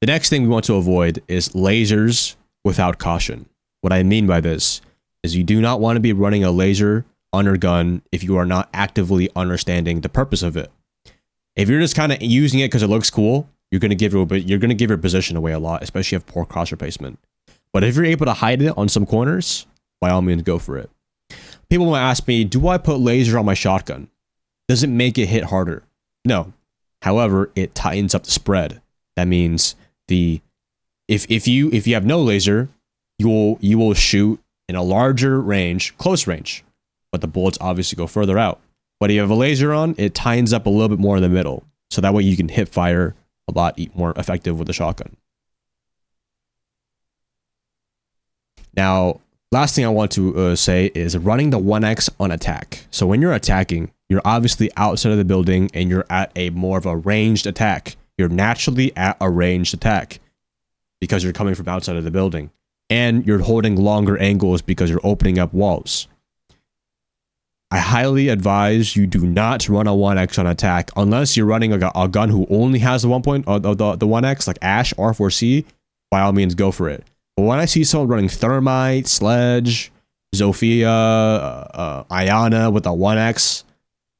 Speaker 1: The next thing we want to avoid is lasers without caution. What I mean by this is you do not want to be running a laser on your gun if you are not actively understanding the purpose of it. If you're just kind of using it because it looks cool, you're going to give your position away a lot, especially if you have poor crosshair placement. But if you're able to hide it on some corners, by all means go for it. People might ask me, do I put laser on my shotgun? Does it make it hit harder? No. However, it tightens up the spread. That means if you have no laser, you will shoot in a larger range, close range, but the bullets obviously go further out. But if you have a laser on, it tightens up a little bit more in the middle, so that way you can hip fire a lot more effective with the shotgun. Now, last thing I want to say is running the 1x on attack. So when you're attacking, you're obviously outside of the building and you're at a more of a ranged attack. You're naturally at a ranged attack because you're coming from outside of the building. And you're holding longer angles because you're opening up walls. I highly advise you do not run a 1x on attack unless you're running a gun who only has the 1x, like Ash, R4C. By all means, go for it. But when I see someone running Thermite, Sledge, Zofia, Ayana with a 1x,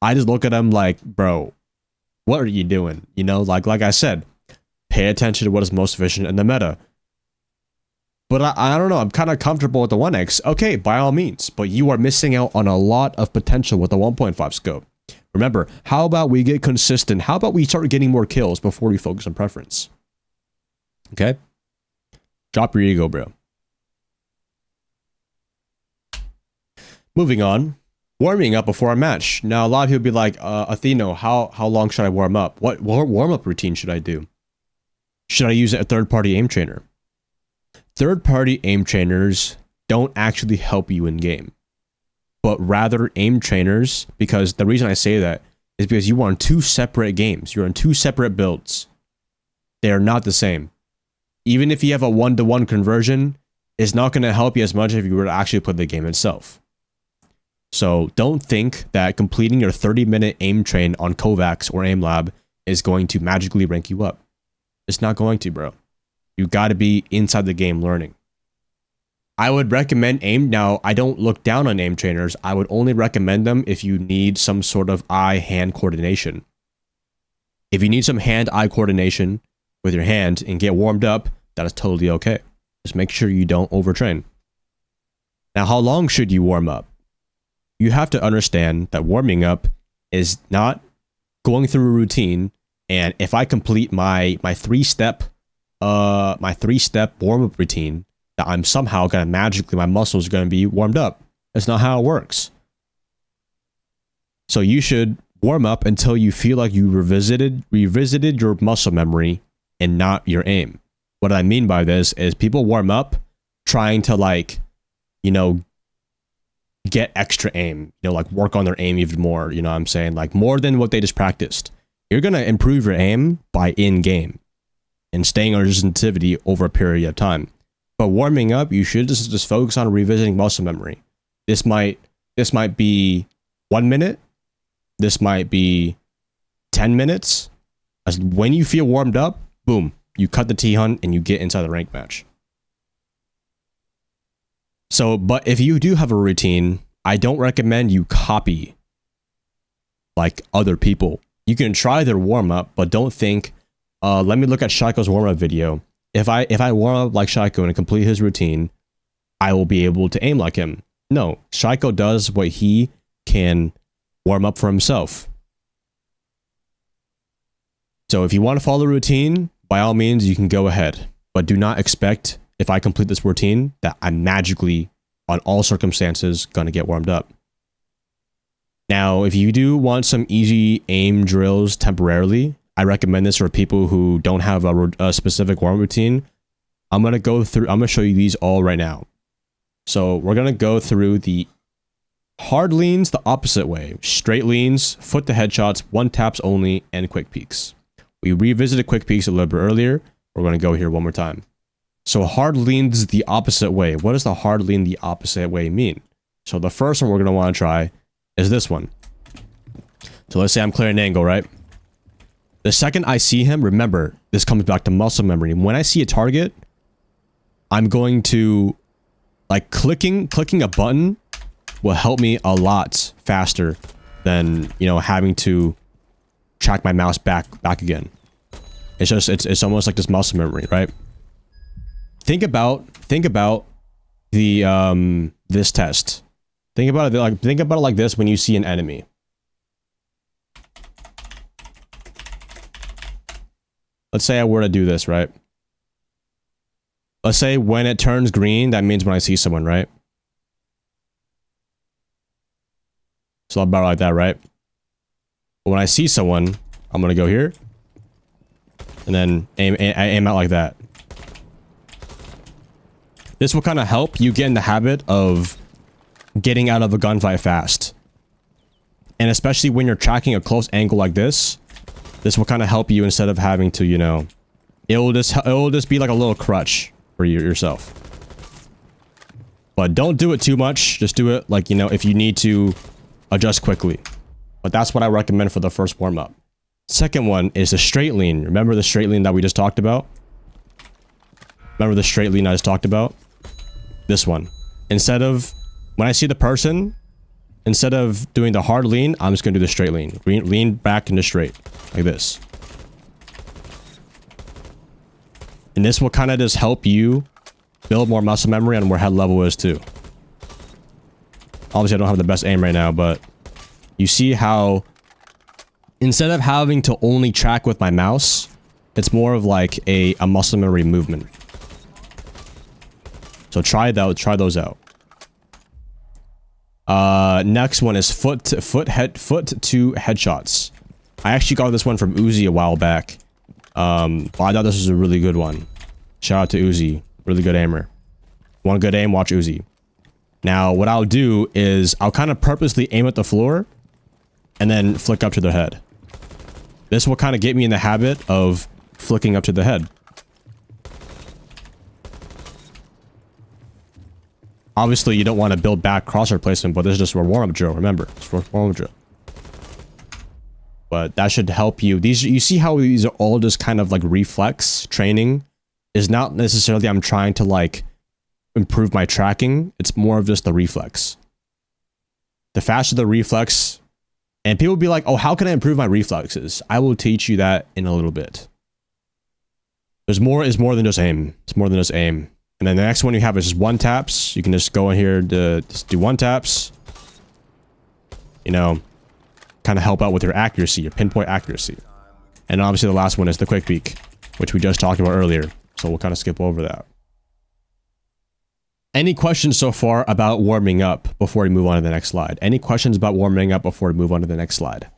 Speaker 1: I just look at them like, bro, what are you doing? Like I said, pay attention to what is most efficient in the meta. But I don't know, I'm kind of comfortable with the 1x. Okay, by all means, but you are missing out on a lot of potential with the 1.5 scope. Remember, how about we get consistent? How about we start getting more kills before we focus on preference? Okay? Drop your ego, bro. Moving on. Warming up before a match. Now, a lot of people be like, Athieno, how long should I warm up? What warm-up routine should I do? Should I use a third-party aim trainer? Third-party aim trainers don't actually help you in game, but rather aim trainers, because the reason I say that is because you are on two separate games. You're on two separate builds. They are not the same. Even if you have a 1-to-1 conversion, it's not going to help you as much if you were to actually play the game itself. So don't think that completing your 30-minute aim train on Kovacs or AimLab is going to magically rank you up. It's not going to, bro. You got to be inside the game learning. I would recommend aim. Now, I don't look down on aim trainers. I would only recommend them if you need some sort of eye-hand coordination. If you need some hand-eye coordination with your hand and get warmed up, that is totally okay. Just make sure you don't overtrain. Now, how long should you warm up? You have to understand that warming up is not going through a routine, and if I complete my three-step warm-up routine, that I'm somehow going to magically, my muscles are going to be warmed up. That's not how it works. So you should warm up until you feel like you revisited your muscle memory and not your aim. What I mean by this is people warm up trying to get extra aim, work on their aim even more, you know what I'm saying? Like more than what they just practiced. You're going to improve your aim by in-game. and staying under sensitivity over a period of time. But warming up, you should just focus on revisiting muscle memory. This might be 1 minute. This might be 10 minutes. As when you feel warmed up, boom, you cut the T-hunt and you get inside the rank match. So, but if you do have a routine, I don't recommend you copy like other people. You can try their warm-up, but don't think, let me look at Shaiko's warm-up video. If I warm up like Shaiko and complete his routine, I will be able to aim like him. No, Shaiko does what he can warm up for himself. So if you want to follow the routine, by all means, you can go ahead. But do not expect, if I complete this routine, that I'm magically, on all circumstances, going to get warmed up. Now, if you do want some easy aim drills temporarily, I recommend this for people who don't have a specific warm routine. I'm going to show you these all right now. So we're going to go through the hard leans the opposite way. Straight leans, foot to headshots, one taps only, and quick peeks. We revisited quick peeks a little bit earlier. We're going to go here one more time. So hard leans the opposite way. What does the hard lean the opposite way mean? So the first one we're going to want to try is this one. So let's say I'm clearing an angle, right? The second I see him, remember, this comes back to muscle memory. When I see a target, I'm going to, like, clicking a button will help me a lot faster than, you know, having to track my mouse back again. It's just, it's almost like this muscle memory, right? Think about the, this test. Think about it like this when you see an enemy. Let's say I were to do this, right? Let's say when it turns green, that means when I see someone, right? So about like that, right? But when I see someone, I'm gonna go here, and then aim out like that. This will kind of help you get in the habit of getting out of a gunfight fast. And especially when you're tracking a close angle like this will kind of help you instead of having to, you know, it'll just be like a little crutch for yourself. But don't do it too much. Just do it like, you know, if you need to adjust quickly. But that's what I recommend for the first warm-up. Second one is the straight lean. Remember the straight lean that we just talked about? Remember the straight lean I just talked about? This one. Instead of, when I see the person, instead of doing the hard lean, I'm just going to do the straight lean. Lean back into straight. Like this. And this will kind of just help you build more muscle memory on where head level is too. Obviously, I don't have the best aim right now, but you see how instead of having to only track with my mouse, it's more of like a muscle memory movement. So try those out. Next one is foot to headshots. I actually got this one from Uzi a while back. But I thought this was a really good one. Shout out to Uzi. Really good aimer. Want a good aim? Watch Uzi. Now, what I'll do is I'll kind of purposely aim at the floor and then flick up to the head. This will kind of get me in the habit of flicking up to the head. Obviously, you don't want to build back crosshair placement, but this is just a warm-up drill. Remember, it's for warm-up drill. But that should help you. These, you see how these are all just kind of like reflex training? Is not necessarily I'm trying to like improve my tracking. It's more of just the reflex. The faster the reflex, and people will be like, oh, how can I improve my reflexes? I will teach you that in a little bit. There's more, is more than just aim. It's more than just aim. And then the next one you have is just one taps. You can just go in here to just do one taps. You know, kind of help out with your accuracy, your pinpoint accuracy. And obviously the last one is the quick peek, which we just talked about earlier. So we'll kind of skip over that. Any questions so far about warming up before we move on to the next slide? Any questions about warming up before we move on to the next slide?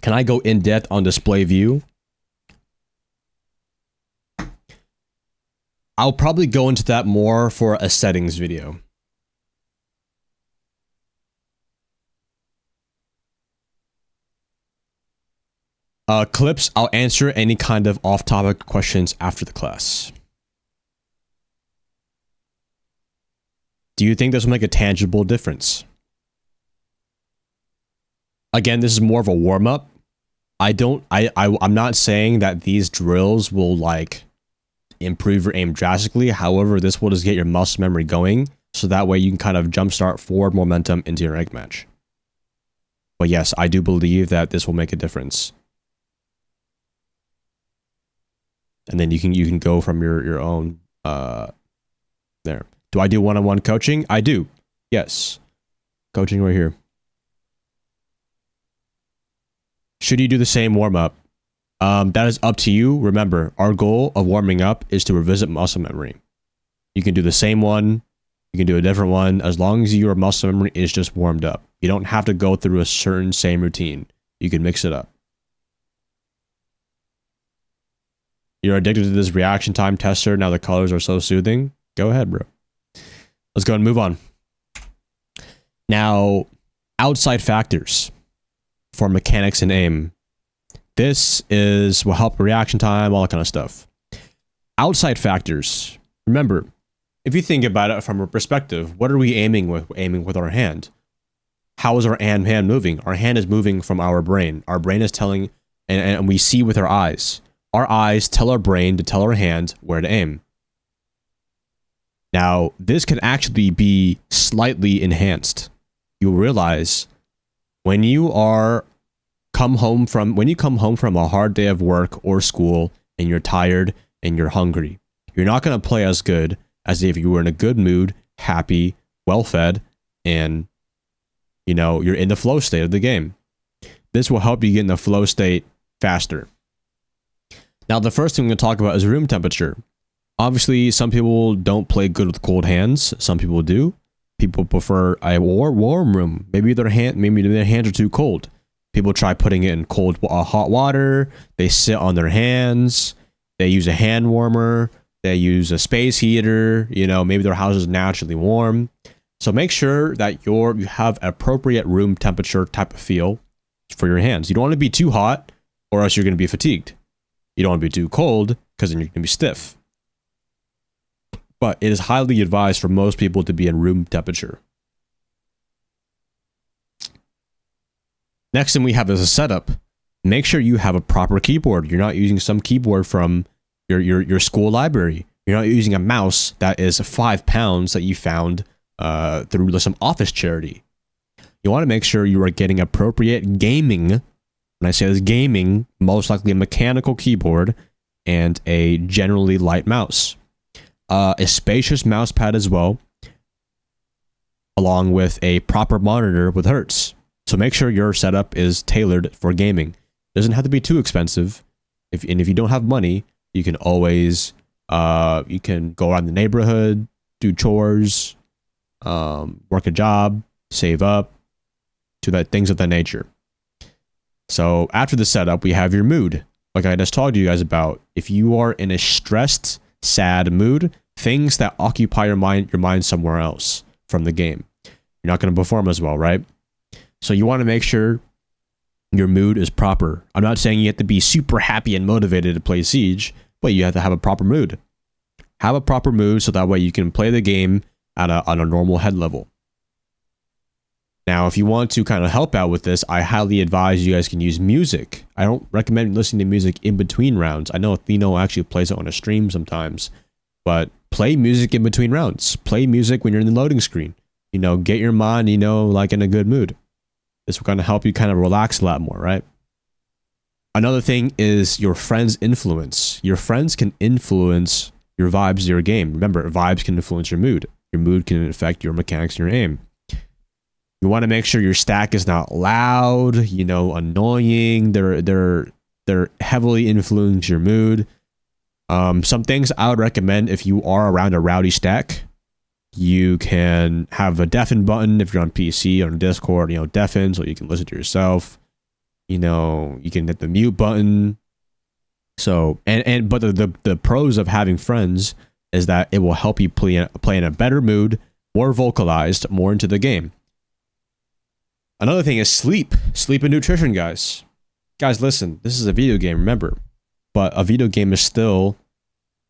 Speaker 1: Can I go in depth on display view? I'll probably go into that more for a settings video. Clips, I'll answer any kind of off-topic questions after the class. Do you think this will make a tangible difference? Again, this is more of a warm-up. I'm not saying that these drills will like improve your aim drastically. However, this will just get your muscle memory going, so that way you can kind of jumpstart forward momentum into your rank match. But yes, I do believe that this will make a difference. And then you can go from your own there. Do I do one-on-one coaching? I do. Yes. Coaching right here. Should you do the same warm-up? That is up to you. Remember, our goal of warming up is to revisit muscle memory. You can do the same one. You can do a different one. As long as your muscle memory is just warmed up. You don't have to go through a certain same routine. You can mix it up. You're addicted to this reaction time tester. Now the colors are so soothing. Go ahead, bro. Let's go and move on. Now, outside factors for mechanics and aim. This will help reaction time, all that kind of stuff. Outside factors. Remember, if you think about it from a perspective, what are we aiming with? We're aiming with our hand. How is our hand moving? Our hand is moving from our brain. Our brain is telling, and we see with our eyes. Our eyes tell our brain to tell our hand where to aim. Now, this can actually be slightly enhanced. You'll realize when you come home from a hard day of work or school and you're tired and you're hungry, you're not going to play as good as if you were in a good mood, happy, well-fed, and you're in the flow state of the game. This will help you get in the flow state faster. Now, the first thing we're going to talk about is room temperature. Obviously, some people don't play good with cold hands. Some people do. People prefer a warm room. Maybe their hands are too cold. People try putting it in hot water. They sit on their hands. They use a hand warmer. They use a space heater. Maybe their house is naturally warm. So make sure that you have appropriate room temperature type of feel for your hands. You don't want to be too hot, or else you're going to be fatigued. You don't want to be too cold, because then you're going to be stiff. But it is highly advised for most people to be in room temperature. Next thing we have is a setup. Make sure you have a proper keyboard. You're not using some keyboard from your school library. You're not using a mouse that is 5 pounds that you found through some office charity. You want to make sure you are getting appropriate gaming. When I say this gaming, most likely a mechanical keyboard and a generally light mouse. A spacious mouse pad as well, along with a proper monitor with hertz. So make sure your setup is tailored for gaming. It doesn't have to be too expensive. If you don't have money, you can always you can go around the neighborhood, do chores, work a job, save up, things of that nature. So after the setup, we have your mood. Like I just talked to you guys about. If you are in a stressed, sad mood, things that occupy your mind somewhere else from the game, you're not going to perform as well, right? So you want to make sure your mood is proper. I'm not saying you have to be super happy and motivated to play Siege, but you have to have a proper mood. Have a proper mood so that way you can play the game on a normal head level. Now, if you want to kind of help out with this, I highly advise you guys can use music. I don't recommend listening to music in between rounds. I know Athieno actually plays it on a stream sometimes, but play music in between rounds. Play music when you're in the loading screen. Get your mind, like in a good mood. This will kind of help you kind of relax a lot more, right? Another thing is your friends' influence. Your friends can influence your vibes of your game. Remember, vibes can influence your mood. Your mood can affect your mechanics and your aim. You want to make sure your stack is not loud, annoying. They're heavily influence your mood. Some things I would recommend if you are around a rowdy stack, you can have a deafen button if you're on PC or on Discord, deafen so you can listen to yourself. You can hit the mute button. So, but the pros of having friends is that it will help you play in a better mood, more vocalized, more into the game. Another thing is sleep. Sleep and nutrition, guys. guys, listen, this is a video game, remember, but a video game is still,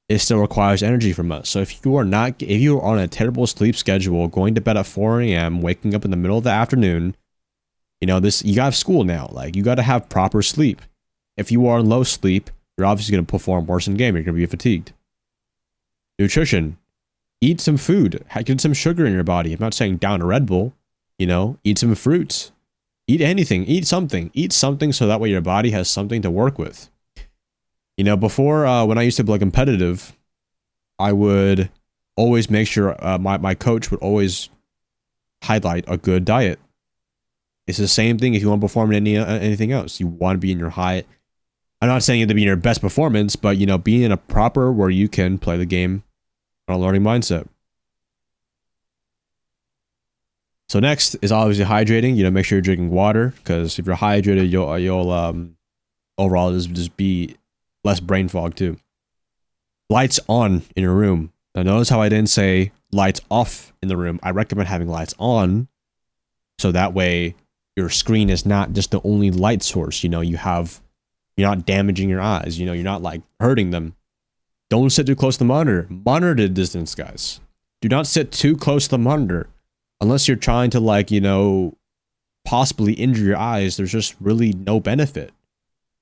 Speaker 1: it still requires energy from us. So if you are on a terrible sleep schedule, going to bed at 4 a.m., waking up in the middle of the afternoon, you know, you got school now. Like, you got to have proper sleep. If you are in low sleep, you're obviously going to perform worse in game. You're going to be fatigued. Nutrition. Eat some food. Get some sugar in your body. I'm not saying down a Red Bull. You know, eat some fruits. Eat anything. Eat something. Eat something so that way your body has something to work with. You know, before, when I used to play competitive, I would always make sure my coach would always highlight a good diet. It's the same thing if you want to perform in anything else. You want to be in your high. I'm not saying you have to be in your best performance, but, you know, being in a proper where you can play the game on a learning mindset. So next is obviously hydrating. You know, make sure you're drinking water, because if you're hydrated, you'll overall just be less brain fog too. Lights on in your room. Now notice how I didn't say lights off in the room. I recommend having lights on, so that way your screen is not just the only light source. You know, you're not damaging your eyes. You know, you're not like hurting them. Don't sit too close to the monitor. Monitor the distance, guys. Do not sit too close to the monitor. Unless you're trying to, like, you know, possibly injure your eyes, there's just really no benefit.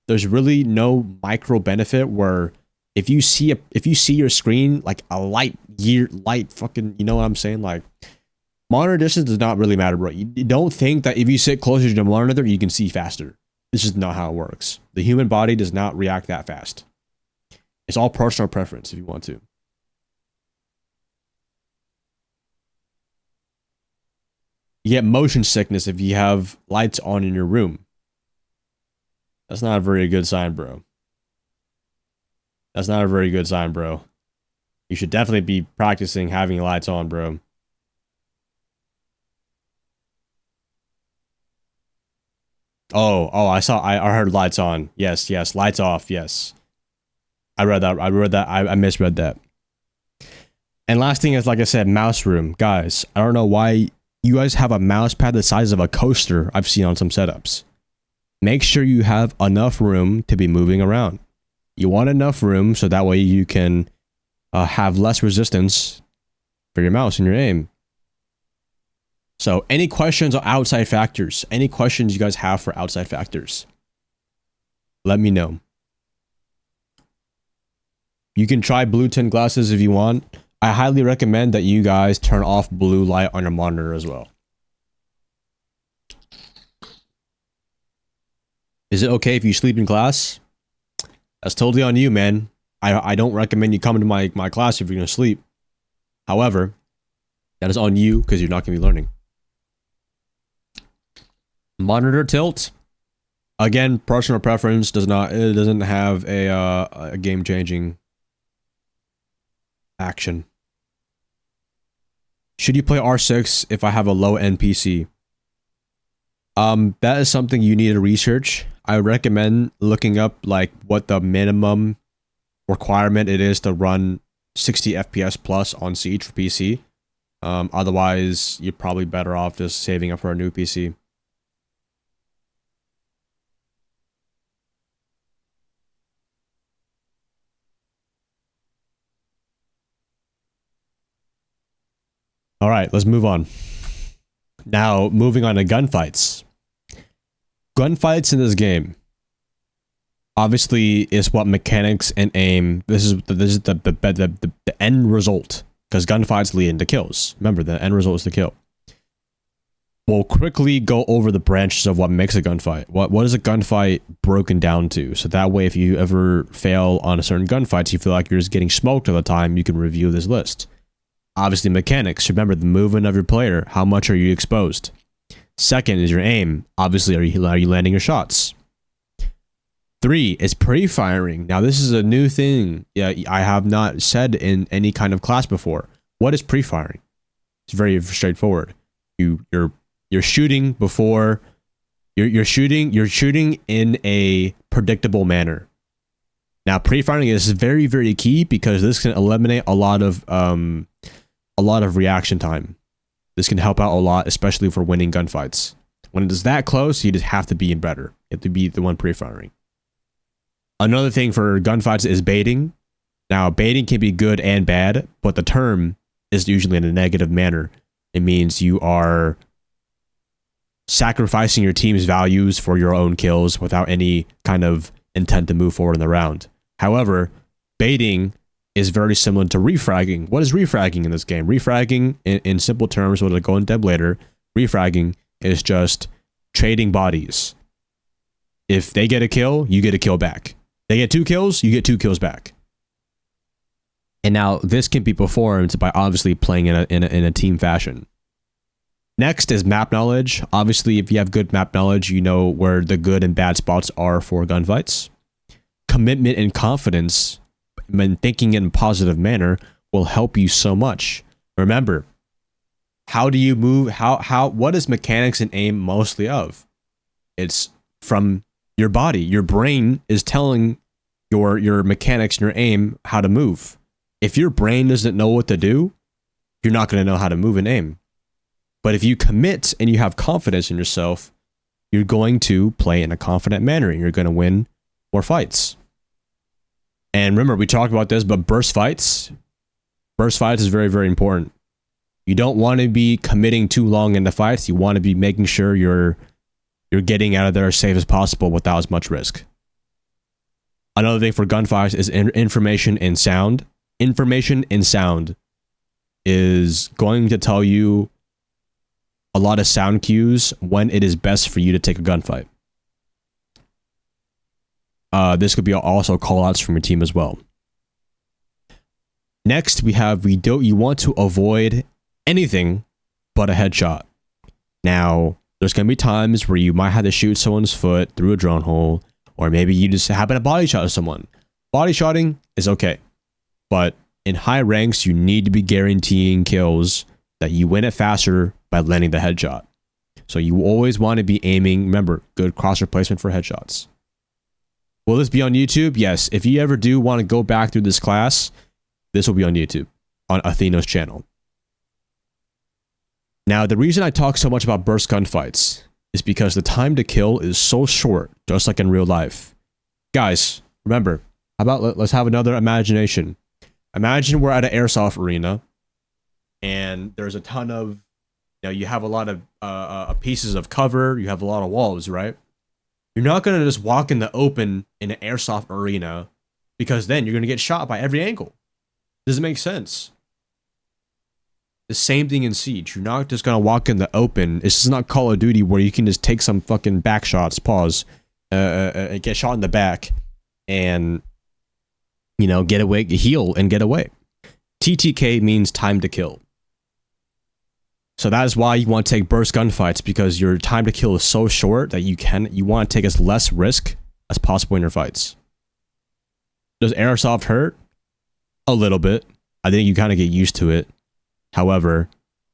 Speaker 1: There's really no micro benefit where if you see your screen like a light fucking, you know what I'm saying? Like, monitor distance does not really matter, bro. You don't think that if you sit closer to the monitor, you can see faster. This is not how it works. The human body does not react that fast. It's all personal preference if you want to. You get motion sickness if you have lights on in your room. That's not a very good sign, bro. That's not a very good sign, bro. You should definitely be practicing having lights on, bro. I heard lights on. Yes, lights off, yes. I misread that. And last thing is, like I said, mouse room. Guys, I don't know why you guys have a mouse pad the size of a coaster I've seen on some setups. Make sure you have enough room to be moving around. You want enough room so that way you can have less resistance for your mouse and your aim. So any questions on outside factors? Any questions you guys have for outside factors? Let me know. You can try blue tint glasses if you want. I highly recommend that you guys turn off blue light on your monitor as well. Is it okay if you sleep in class? That's totally on you, man. I don't recommend you come to my class if you're going to sleep. However, that is on you because you're not going to be learning. Monitor tilt. Again, personal preference doesn't have a game-changing action. Should you play R6 if I have a low end PC? That is something you need to research. I recommend looking up like what the minimum requirement it is to run 60 FPS plus on Siege for PC. Otherwise, you're probably better off just saving up for a new PC. All right, let's move on. Now, moving on to gunfights. Gunfights in this game, obviously, is what mechanics and aim. This is the end result, because gunfights lead into kills. Remember, the end result is the kill. We'll quickly go over the branches of what makes a gunfight. What is a gunfight broken down to? So that way, if you ever fail on a certain gunfight, you feel like you're just getting smoked all the time, you can review this list. Obviously, mechanics. Remember the movement of your player. How much are you exposed? Second is your aim. Obviously, are you landing your shots? 3 is pre-firing. Now, this is a new thing. Yeah, I have not said in any kind of class before. What is pre-firing? It's very straightforward. You're shooting before. You're shooting in a predictable manner. Now, pre-firing is very, very key because this can eliminate a lot of reaction time. This can help out a lot, especially for winning gunfights. When it's that close, you just have to be better. You have to be the one pre-firing. Another thing for gunfights is baiting. Now, baiting can be good and bad, but the term is usually in a negative manner. It means you are sacrificing your team's values for your own kills without any kind of intent to move forward in the round. However, baiting is very similar to refragging. What is refragging in this game? Refragging, in simple terms, we'll go into depth later. Refragging is just trading bodies. If they get a kill, you get a kill back. They get 2 kills, you get 2 kills back. And now this can be performed by obviously playing in a team fashion. Next is map knowledge. Obviously, if you have good map knowledge, you know where the good and bad spots are for gunfights. Commitment and confidence, when thinking in a positive manner, will help you so much. Remember, how do you move? What is mechanics and aim mostly of? It's from your body. Your brain is telling your mechanics and your aim how to move. If your brain doesn't know what to do, you're not going to know how to move and aim. But if you commit and you have confidence in yourself, you're going to play in a confident manner and you're going to win more fights. And remember, we talked about this, but burst fights is very, very important. You don't want to be committing too long into fights. You want to be making sure you're getting out of there as safe as possible without as much risk. Another thing for gunfights is information and sound. Information and sound is going to tell you a lot of sound cues when it is best for you to take a gunfight. This could be also call-outs from your team as well. Next, we have you want to avoid anything but a headshot. Now, there's going to be times where you might have to shoot someone's foot through a drone hole, or maybe you just happen to body shot someone. Body shotting is okay, but in high ranks, you need to be guaranteeing kills that you win it faster by landing the headshot. So you always want to be aiming, remember, good cross replacement for headshots. Will this be on YouTube? Yes. If you ever do want to go back through this class, this will be on YouTube, on Athieno's channel. Now, the reason I talk so much about burst gunfights is because the time to kill is so short, just like in real life. Guys, remember, how about let's have another imagination. Imagine we're at an airsoft arena, and there's a ton of, you have a lot of pieces of cover, you have a lot of walls, right? You're not going to just walk in the open in an airsoft arena, because then you're going to get shot by every angle. Doesn't make sense. The same thing in Siege. You're not just going to walk in the open. This is not Call of Duty where you can just take some fucking back shots, get shot in the back, and, get away, heal, and get away. TTK means time to kill. So that is why you want to take burst gunfights, because your time to kill is so short that you want to take as less risk as possible in your fights. Does airsoft hurt? A little bit. I think you kind of get used to it. However,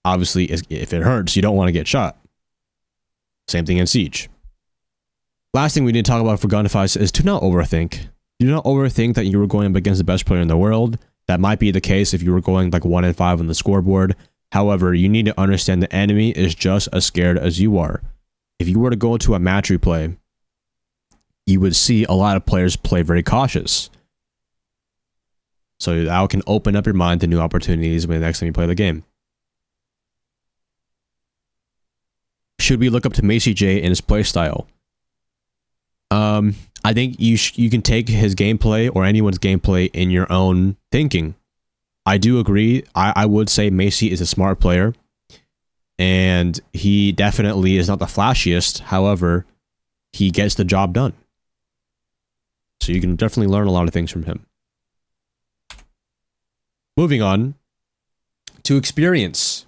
Speaker 1: obviously, if it hurts, you don't want to get shot. Same thing in Siege. Last thing we need to talk about for gunfights is to not overthink. Do not overthink that you were going up against the best player in the world. That might be the case if you were going like 1-5 on the scoreboard. However, you need to understand the enemy is just as scared as you are. If you were to go into a match replay, you would see a lot of players play very cautious. So that can open up your mind to new opportunities when the next time you play the game. Should we look up to Macy J and his playstyle? I think you can take his gameplay or anyone's gameplay in your own thinking. I do agree. I would say Macy is a smart player, and he definitely is not the flashiest. However, he gets the job done. So you can definitely learn a lot of things from him. Moving on to experience.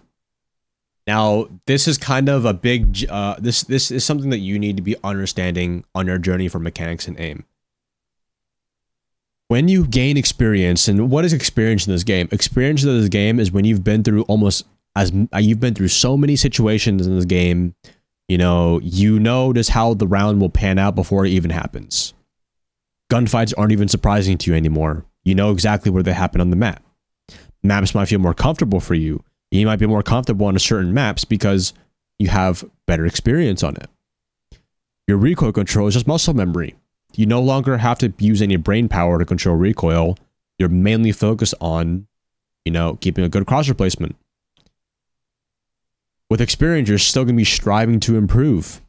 Speaker 1: Now, this is kind of a big, this is something that you need to be understanding on your journey for mechanics and aim. When you gain experience, and what is experience in this game? Experience in this game is when you've been through you've been through so many situations in this game, you know just how the round will pan out before it even happens. Gunfights aren't even surprising to you anymore. You know exactly where they happen on the map. Maps might feel more comfortable for you. You might be more comfortable on certain maps because you have better experience on it. Your recoil control is just muscle memory. You no longer have to use any brain power to control recoil. You're mainly focused on, you know, keeping a good cross replacement. With experience, you're still going to be striving to improve.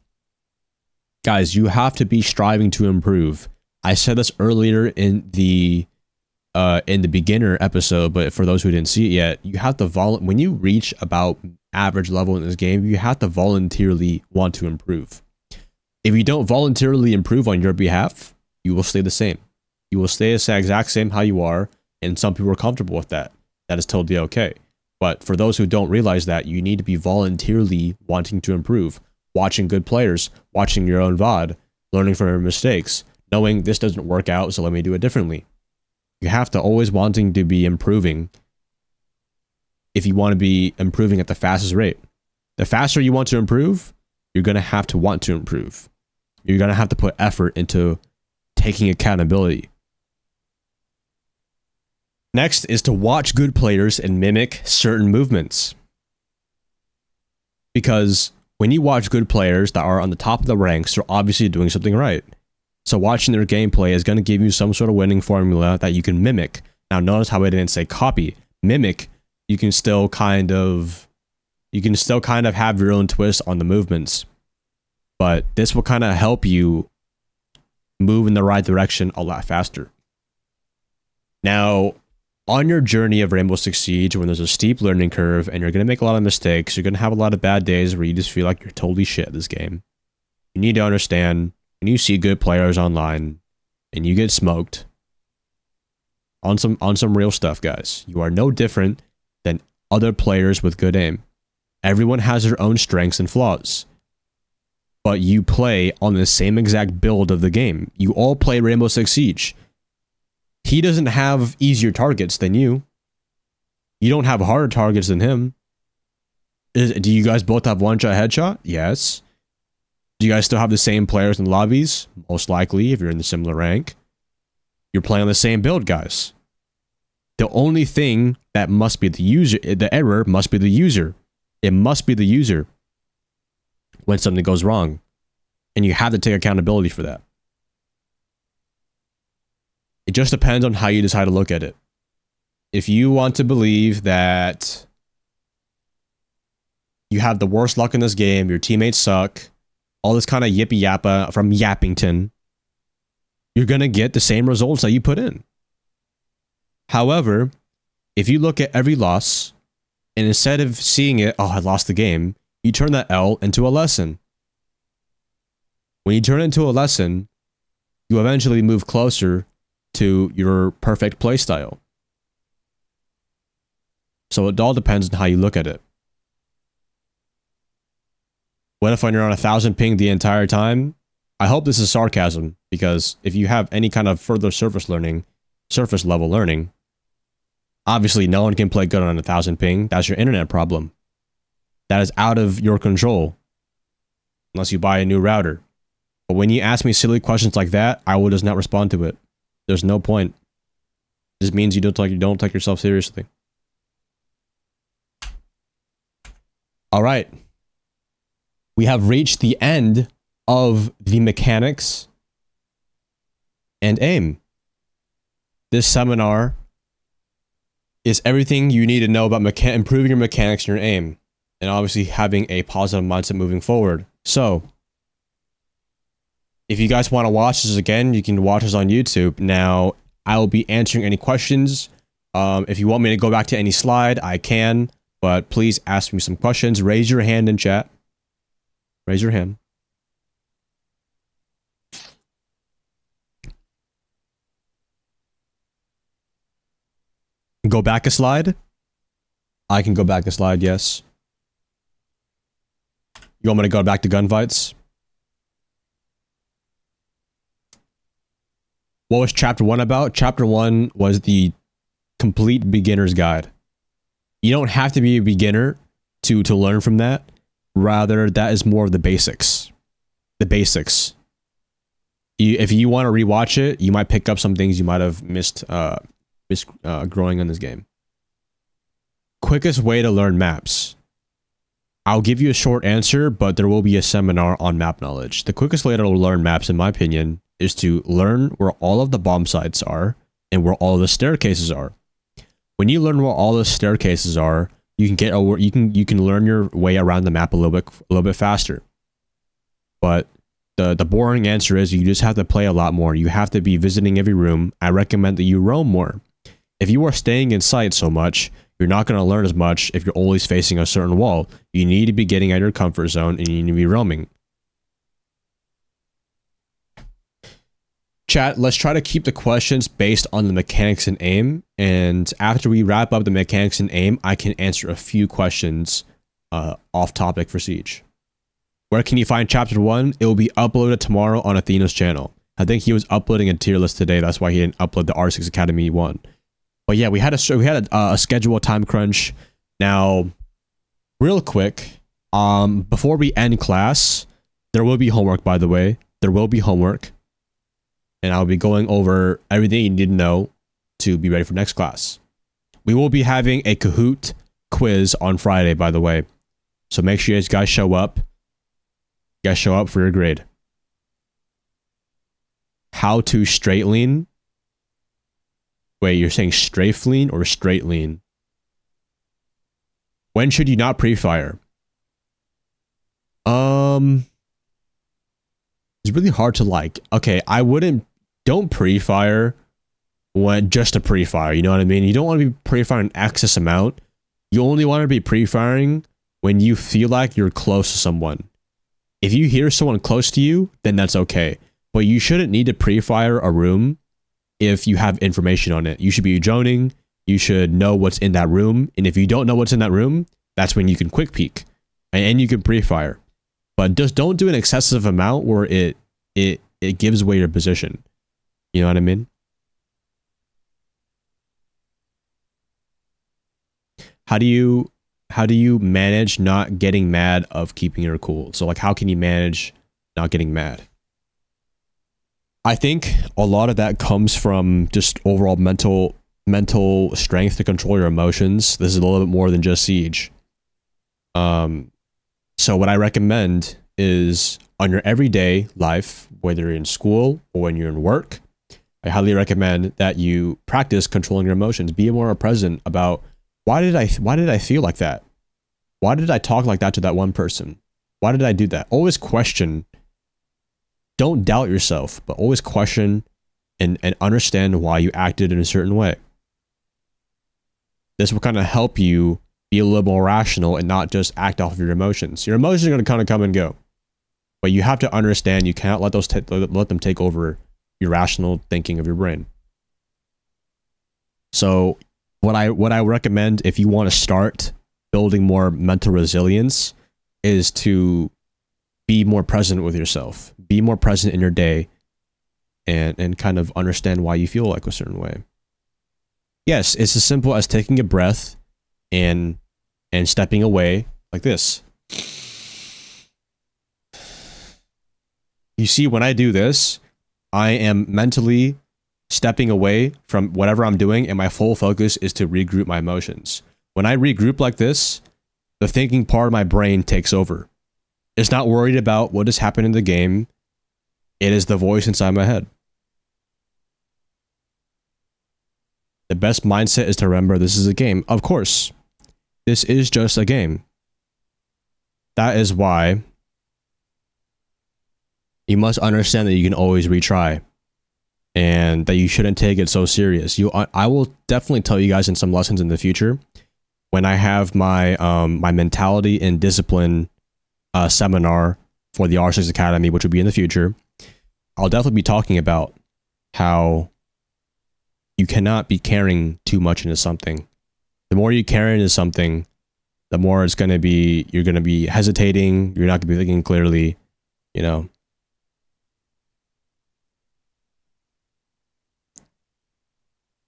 Speaker 1: Guys, you have to be striving to improve. I said this earlier in the beginner episode, but for those who didn't see it yet, you have to when you reach about average level in this game, you have to voluntarily want to improve. If you don't voluntarily improve on your behalf, you will stay the same. You will stay the exact same how you are, and some people are comfortable with that. That is totally okay. But for those who don't realize that, you need to be voluntarily wanting to improve, watching good players, watching your own VOD, learning from your mistakes, knowing this doesn't work out, so let me do it differently. You have to always wanting to be improving if you want to be improving at the fastest rate. The faster you want to improve, you're going to have to want to improve. You're going to have to put effort into taking accountability. Next is to watch good players and mimic certain movements. Because when you watch good players that are on the top of the ranks, they're obviously doing something right. So watching their gameplay is going to give you some sort of winning formula that you can mimic. Now notice how I didn't say copy. Mimic, you can still kind of have your own twist on the movements. But this will kind of help you move in the right direction a lot faster. Now, on your journey of Rainbow Six Siege, when there's a steep learning curve and you're going to make a lot of mistakes, you're going to have a lot of bad days where you just feel like you're totally shit at this game. You need to understand, when you see good players online and you get smoked on some real stuff, guys, you are no different than other players with good aim. Everyone has their own strengths and flaws. But you play on the same exact build of the game. You all play Rainbow Six Siege. He doesn't have easier targets than you. You don't have harder targets than him. Do you guys both have one-shot headshot? Yes. Do you guys still have the same players in lobbies? Most likely, if you're in the similar rank. You're playing on the same build, guys. The only thing that must be the user, the error must be the user. It must be the user when something goes wrong. And you have to take accountability for that. It just depends on how you decide to look at it. If you want to believe that you have the worst luck in this game, your teammates suck, all this kind of yippee yappa from Yappington, you're going to get the same results that you put in. However, if you look at every loss, and instead of seeing it, oh, I lost the game, you turn that L into a lesson. When you turn it into a lesson, you eventually move closer to your perfect playstyle. So it all depends on how you look at it. What if when you're on 1,000 ping the entire time? I hope this is sarcasm, because if you have any kind of further surface level learning, obviously no one can play good on 1,000 ping. That's your internet problem. That is out of your control. Unless you buy a new router. But when you ask me silly questions like that, I will just not respond to it. There's no point. This means you don't take yourself seriously. All right. We have reached the end of the mechanics and aim. This seminar is everything you need to know about improving your mechanics and your aim, and obviously having a positive mindset moving forward. So, if you guys want to watch this again, you can watch this on YouTube. Now, I will be answering any questions. If you want me to go back to any slide, I can, but please ask me some questions. Raise your hand in chat. Raise your hand. Go back a slide? I can go back a slide, yes. You want me to go back to gunfights? What was chapter 1 about? Chapter 1 was the complete beginner's guide. You don't have to be a beginner to learn from that. Rather, that is more of the basics. The basics. If you want to rewatch it, you might pick up some things you might have missed growing in this game. Quickest way to learn maps. I'll give you a short answer, but there will be a seminar on map knowledge. The quickest way to learn maps, in my opinion, is to learn where all of the bomb sites are and where all of the staircases are. When you learn where all the staircases are, you can get over. You can learn your way around the map a little bit faster. But the boring answer is you just have to play a lot more. You have to be visiting every room. I recommend that you roam more. If you are staying in sight so much, you're not going to learn as much if you're always facing a certain wall. You need to be getting out of your comfort zone and you need to be roaming. Chat, let's try to keep the questions based on the mechanics and aim. And after we wrap up the mechanics and aim, I can answer a few questions off topic for Siege. Where can you find Chapter 1? It will be uploaded tomorrow on Athieno's channel. I think he was uploading a tier list today. That's why he didn't upload the R6 Academy 1. But yeah, we had a schedule time crunch. Now, real quick, before we end class, there will be homework, by the way. There will be homework. And I'll be going over everything you need to know to be ready for next class. We will be having a Kahoot quiz on Friday, by the way. So make sure you guys show up. You guys show up for your grade. How to straight lean. Wait, you're saying strafe lean or straight lean? When should you not pre-fire? It's really hard to like. Okay, don't pre-fire when just a pre-fire, you know what I mean? You don't want to be pre-firing excess amount. You only want to be pre-firing when you feel like you're close to someone. If you hear someone close to you, then that's okay. But you shouldn't need to pre-fire a room if you have information on it. You should be droning. You should know what's in that room. And if you don't know what's in that room, that's when you can quick peek. And you can pre-fire. But just don't do an excessive amount where it gives away your position. You know what I mean? How do you manage not getting mad of keeping your cool? So like, how can you manage not getting mad? I think a lot of that comes from just overall mental strength to control your emotions. This is a little bit more than just Siege. So what I recommend is on your everyday life, whether you're in school or when you're in work, I highly recommend that you practice controlling your emotions. Be more present about why did I feel like that? Why did I talk like that to that one person? Why did I do that? Always question. Don't doubt yourself, but always question and understand why you acted in a certain way. This will kind of help you be a little more rational and not just act off of your emotions. Your emotions are going to kind of come and go, but you have to understand you cannot let them take over your rational thinking of your brain. So what I recommend if you want to start building more mental resilience is to be more present with yourself. Be more present in your day and kind of understand why you feel like a certain way. Yes, it's as simple as taking a breath and stepping away like this. You see, when I do this, I am mentally stepping away from whatever I'm doing, and my full focus is to regroup my emotions. When I regroup like this, the thinking part of my brain takes over. It's not worried about what has happened in the game. It is the voice inside my head. The best mindset is to remember this is a game. Of course, this is just a game. That is why you must understand that you can always retry and that you shouldn't take it so serious. I will definitely tell you guys in some lessons in the future when I have my my mentality and discipline seminar for the R6 Academy, which will be in the future. I'll definitely be talking about how you cannot be carrying too much into something. The more you carry into something, the more it's going to be, you're going to be hesitating. You're not going to be thinking clearly, you know.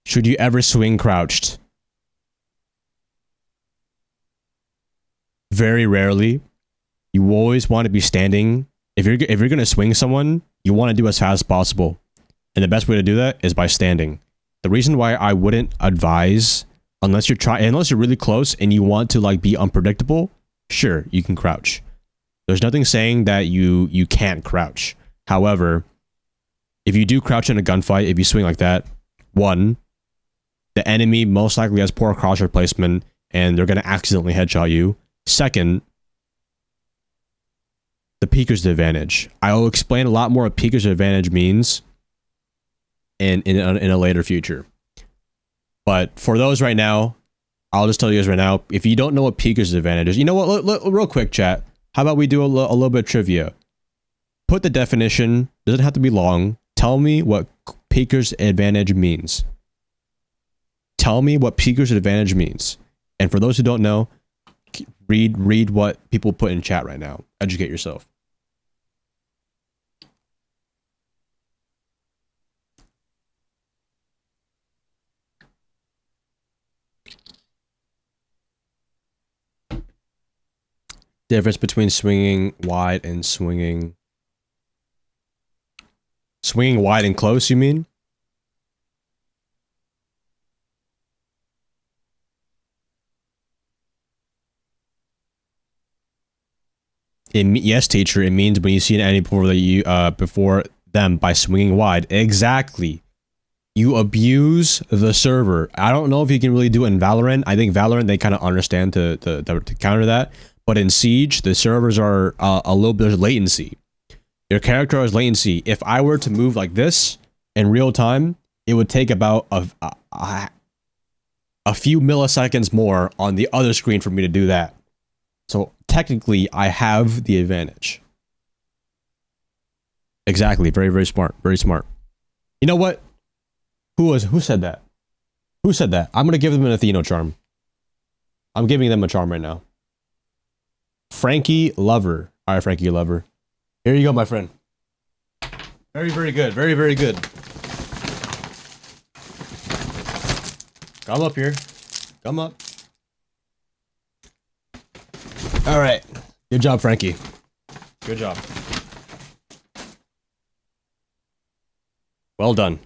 Speaker 1: Should you ever swing crouched? Very rarely. You always want to be standing. If you're going to swing someone, you want to do as fast as possible. And the best way to do that is by standing. The reason why I wouldn't advise, unless you're really close and you want to like be unpredictable, Sure, you can crouch. There's nothing saying that you can't crouch. However, if you do crouch in a gunfight, if you swing like that, one, the enemy most likely has poor crosshair placement and they're going to accidentally headshot you. Second, the peeker's advantage. I will explain a lot more what peeker's advantage means in a later future. But for those right now, I'll just tell you guys right now, if you don't know what peeker's advantage is, you know what, real quick chat, how about we do a little bit of trivia? Put the definition, doesn't have to be long, tell me what peeker's advantage means. Tell me what peeker's advantage means. And for those who don't know, read what people put in chat right now. Educate yourself. Difference between swinging wide and swinging wide and close, you mean? Yes, teacher. It means when you see an enemy before them by swinging wide. Exactly. You abuse the server. I don't know if you can really do it in Valorant. I think Valorant they kind of understand to counter that. But in Siege, the servers are a little bit of latency. Your character has latency. If I were to move like this in real time, it would take about a few milliseconds more on the other screen for me to do that. So technically, I have the advantage. Exactly. Very, very smart. Very smart. You know what? Who said that? Who said that? I'm gonna give them an Athieno charm. I'm giving them a charm right now. Frankie Lover. All right, Frankie Lover. Here you go, my friend. Very, very good. Very, very good. Come up here. Come up. All right. Good job, Frankie. Good job. Well done.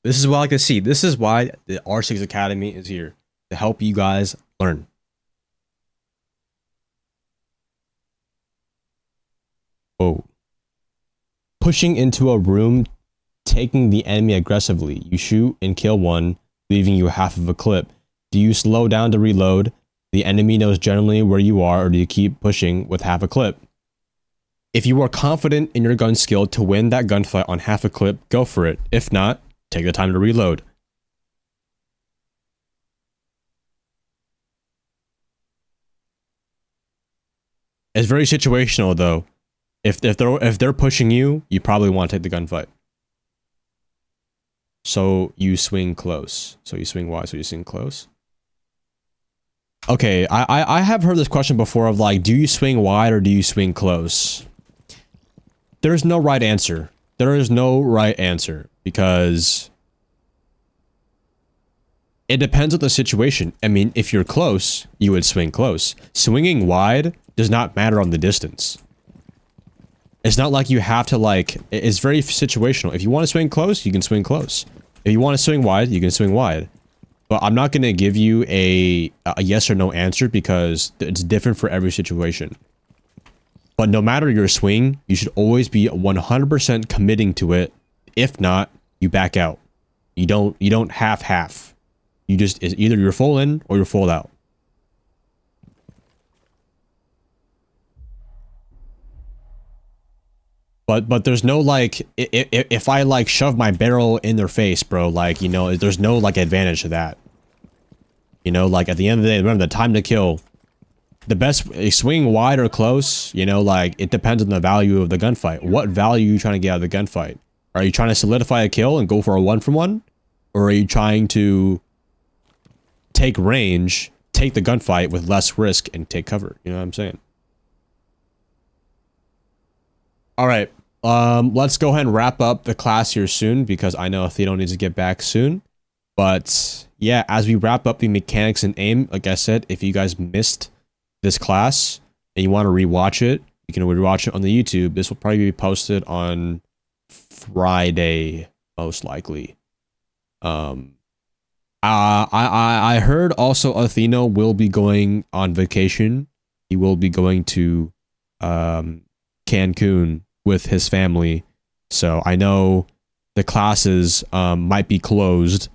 Speaker 1: This is what I like to see. This is why the R6 Academy is here. To help you guys learn. Oh. Pushing into a room, taking the enemy aggressively. You shoot and kill one, leaving you half of a clip. Do you slow down to reload? The enemy knows generally where you are, or do you keep pushing with half a clip? If you are confident in your gun skill to win that gunfight on half a clip, go for it. If not, take the time to reload. It's very situational though. If they're pushing you, you probably want to take the gunfight. So you swing close. So you swing wide, so you swing close. Okay, I have heard this question before of like, do you swing wide or do you swing close? There's no right answer. There is no right answer because it depends on the situation. I mean, if you're close, you would swing close. Swinging wide does not matter on the distance. It's not like you have to like, it's very situational. If you want to swing close, you can swing close. If you want to swing wide, you can swing wide. But I'm not going to give you a yes or no answer because it's different for every situation. But no matter your swing, you should always be 100% committing to it. If not, you back out. You don't half. You just, it's either you're full in or you're full out. But there's no like, if I like shove my barrel in their face, bro, like, you know, there's no like advantage to that. You know, like at the end of the day, remember the time to kill. The best, swing wide or close, you know, like it depends on the value of the gunfight. What value are you trying to get out of the gunfight? Are you trying to solidify a kill and go for a 1-for-1? Or are you trying to take range, take the gunfight with less risk and take cover? You know what I'm saying? All right, let's go ahead and wrap up the class here soon because I know Athieno needs to get back soon. But yeah, as we wrap up the mechanics and aim, like I said, if you guys missed this class and you want to rewatch it, you can rewatch it on the YouTube. This will probably be posted on Friday, most likely. I heard also Athieno will be going on vacation he will be going to Cancun with his family. So I know the classes might be closed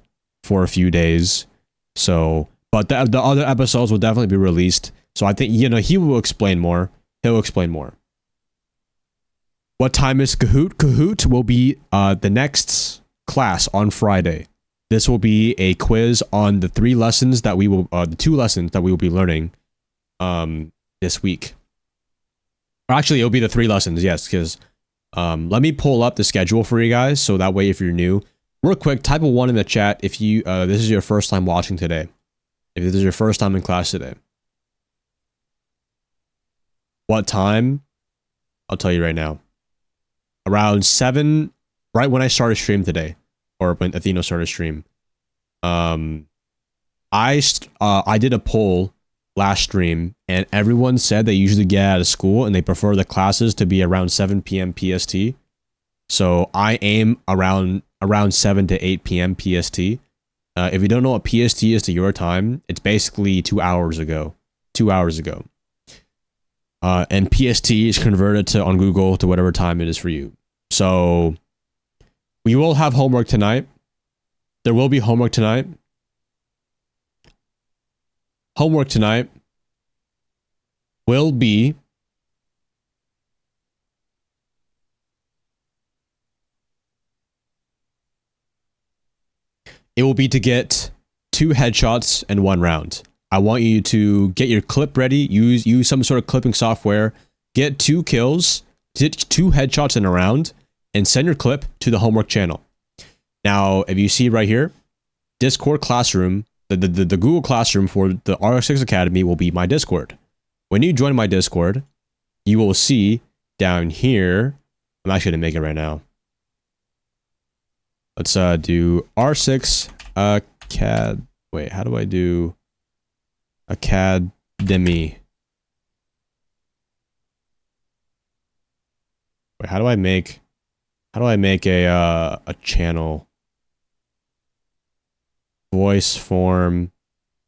Speaker 1: for a few days. So, but the other episodes will definitely be released. So I think, he will explain more. He'll explain more. What time is Kahoot? Kahoot will be the next class on Friday. This will be a quiz on the the 2 lessons that we will be learning this week. Or actually, it'll be the 3 lessons, yes, because let me pull up the schedule for you guys, so that way if you're new, real quick, type a 1 in the chat if you this is your first time watching today. If this is your first time in class today. What time? I'll tell you right now. Around 7, right when I started stream today, or when Athieno started stream. I did a poll last stream, and everyone said they usually get out of school and they prefer the classes to be around 7 p.m. PST. So I aim around 7 to 8 p.m. PST. If you don't know what PST is to your time, it's basically 2 hours ago. 2 hours ago. And PST is converted to on Google to whatever time it is for you. So we will have homework tonight. There will be homework tonight. Homework tonight will be to get 2 headshots in 1 round. I want you to get your clip ready, use some sort of clipping software, get 2 kills, get 2 headshots in a round, and send your clip to the homework channel. Now, if you see right here, Discord Classroom, the Google Classroom for the R6 Academy will be my Discord. When you join my Discord, you will see down here, I'm actually going to make it right now. Let's do R6 Acad. Wait, how do I do Academy? Wait, how do I make a channel? Voice form,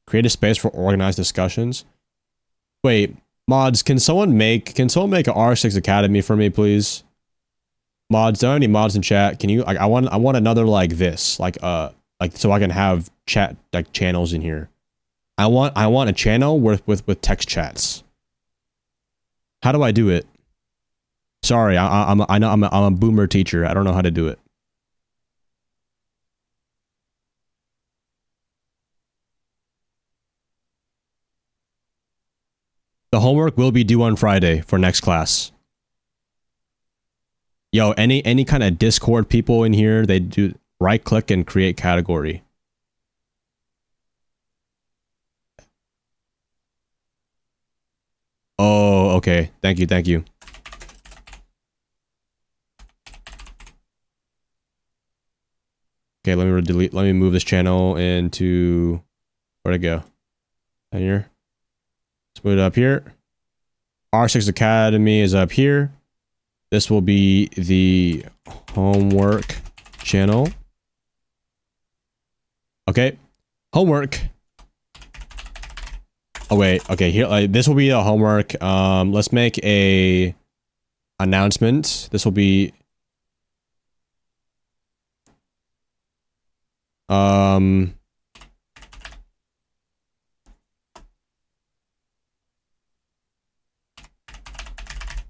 Speaker 1: create a space for organized discussions. Wait, mods, can someone make a R6 Academy for me, please? Mods, do I have any mods in chat? Can you, like, I want another like this, like so I can have chat, like, channels in here. I want a channel with text chats. How do I do it? Sorry, I know I'm a boomer teacher. I don't know how to do it. The homework will be due on Friday for next class. Yo, any kind of Discord people in here, they do right click and create category. Oh, okay. Thank you. Okay, let me move this channel into, where'd it go? Down here. Let's move it up here. R6 Academy is up here. This will be the homework channel. Okay. Homework. Oh wait, okay, here, this will be the homework. Let's make a announcement. This will be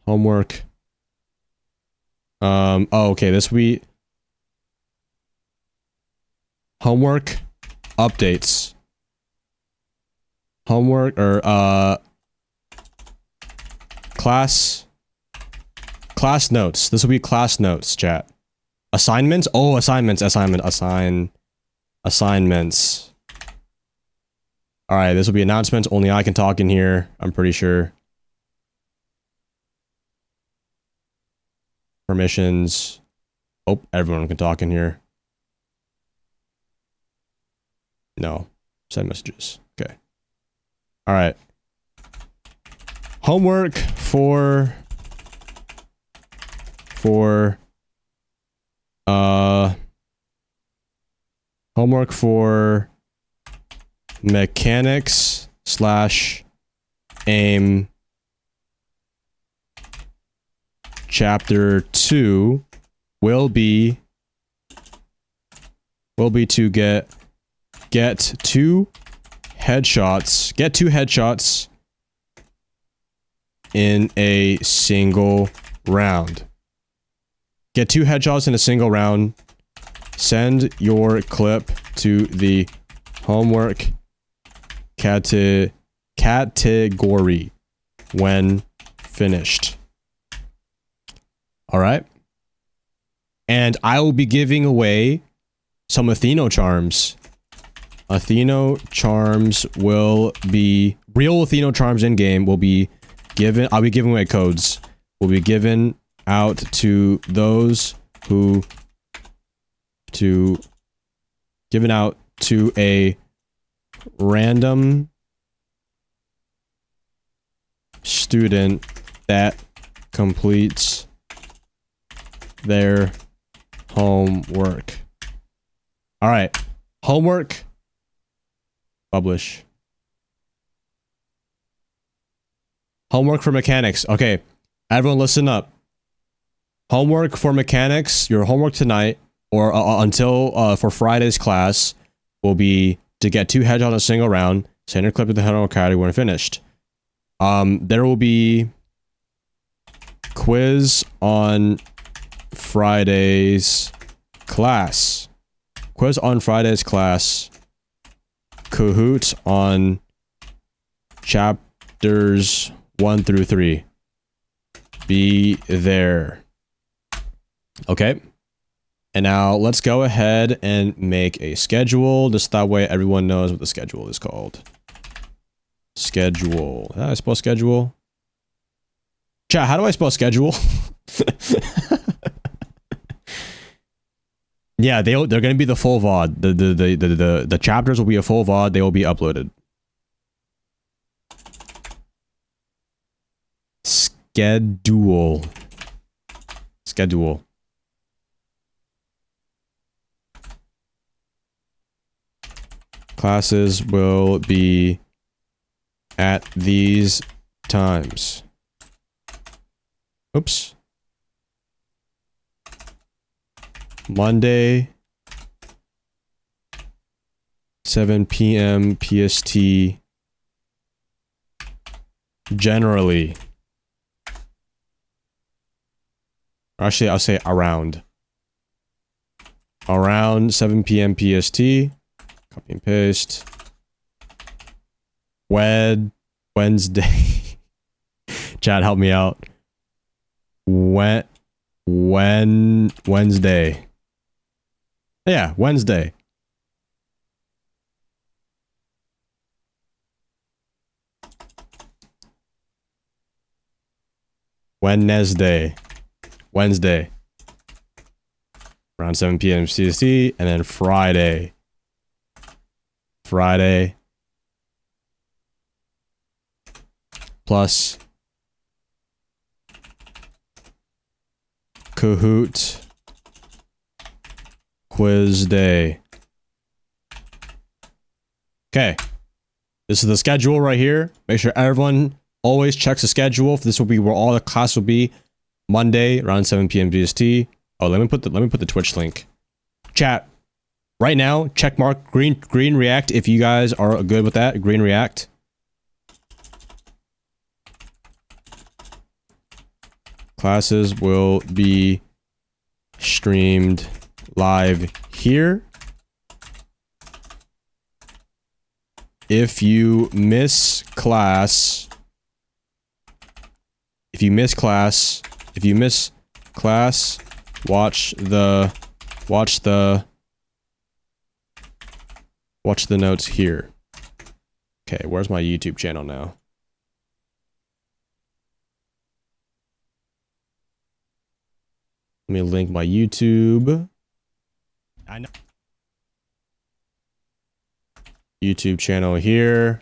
Speaker 1: homework. Oh, okay, this will be homework updates. Homework, or class notes. This will be class notes, chat. Assignments? Oh, assignments. Assignments. Alright, this will be announcements. Only I can talk in here, I'm pretty sure. Permissions. Oh, everyone can talk in here. No. Send messages. Okay. Alright. Homework for homework for, mechanics / aim chapter 2 will be to get 2 headshots. Get 2 headshots in a single round. Get 2 headshots in a single round. Send your clip to the homework category when finished. All right. And I will be giving away some Athieno charms. Athieno charms will be real Athieno charms in game will be given. I'll be giving away codes. Will be given out to those who given out to a random student that completes their homework. All right. Homework. Publish. Homework for mechanics. Okay. Everyone listen up. Homework for mechanics. Your homework tonight or until for Friday's class will be to get 2 headshots on a single round. Send your clip to the head category when finished. There will be quiz on Friday's class. Quiz on Friday's class. Kahoot on chapters 1 through 3. Be there. Okay. And now let's go ahead and make a schedule. Just that way everyone knows what the schedule is called. Schedule. How do I spell schedule? Chat, how do I spell schedule? Yeah, they're going to be the full VOD. The chapters will be a full VOD. They will be uploaded. Schedule. Schedule. Classes will be at these times. Oops. Monday, 7 p.m. PST. Generally. Actually, I'll say around. Around 7 p.m. PST. Copy and paste. Wednesday. Chad, help me out. Wednesday. Yeah, Wednesday. Wednesday. Around 7 p.m. CST, and then Friday. Plus Kahoot quiz day. Okay. This is the schedule right here. Make sure everyone always checks the schedule. This will be where all the class will be. Monday around 7 p.m. GST. Oh, let me put the Twitch link. Chat. Right now, check mark green react if you guys are good with that. Green react. Classes will be streamed live here. If you miss class, watch the notes here. Okay, where's my YouTube channel now? Let me link my YouTube. I know. YouTube channel here.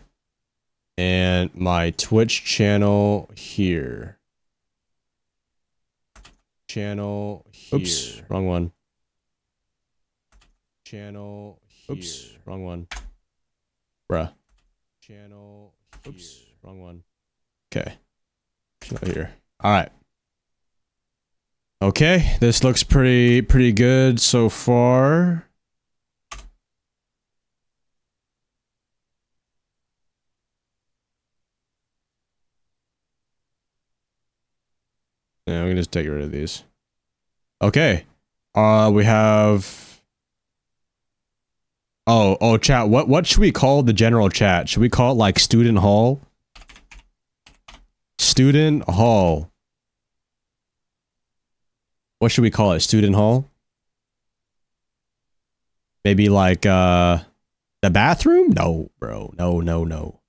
Speaker 1: And my Twitch channel here. Channel here. Oops, wrong one. Channel here. Oops, wrong one. Bruh. Channel here. Oops, wrong one. Okay. Channel here. All right. Okay, this looks pretty good so far. Yeah, we can just take rid of these. Okay. We have... Oh, chat. What should we call the general chat? Should we call it like student hall? Student hall. What should we call it? Student hall? Maybe like, the bathroom? No, bro. No.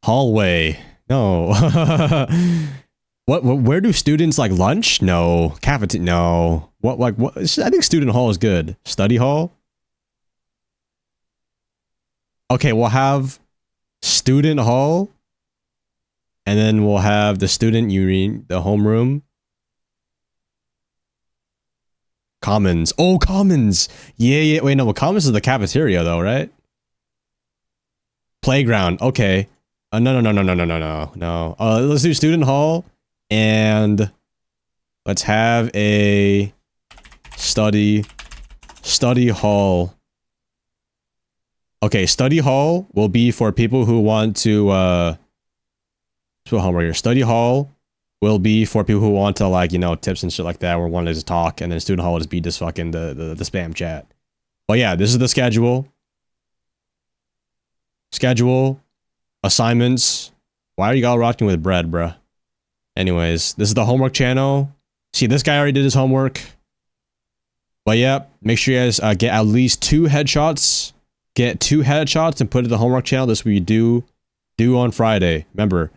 Speaker 1: Hallway. No. Where do students like lunch? No. Cafeteria? No. What? I think student hall is good. Study hall? Okay, we'll have student hall. And then we'll have the student union, the homeroom. Commons. Oh, commons. Yeah. Wait, no. Well, commons is the cafeteria though, right? Playground. Okay. No. Let's do student hall. And let's have a study hall. Okay, study hall will be for people who want to homework here. Study hall will be for people who want to like, you know, tips and shit like that, or want to just talk, and then student hall will just be just fucking the spam chat. But yeah, this is the schedule. Assignments. Why are you all rocking with bread, bruh? Anyways, this is the homework channel. See, this guy already did his homework. But yeah, make sure you guys get at least 2 headshots. Get 2 headshots and put it in the homework channel. This will be due on Friday. Remember.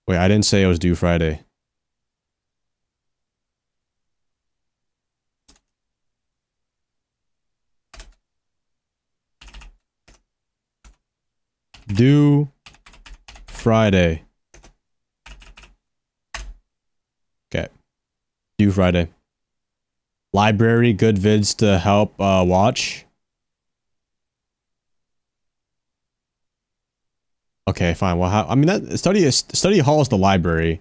Speaker 1: Wait, I didn't say it was due Friday. Due Friday. Okay. Due Friday. Library, good vids to help watch. Okay, fine. Well, I mean, that study hall is the library.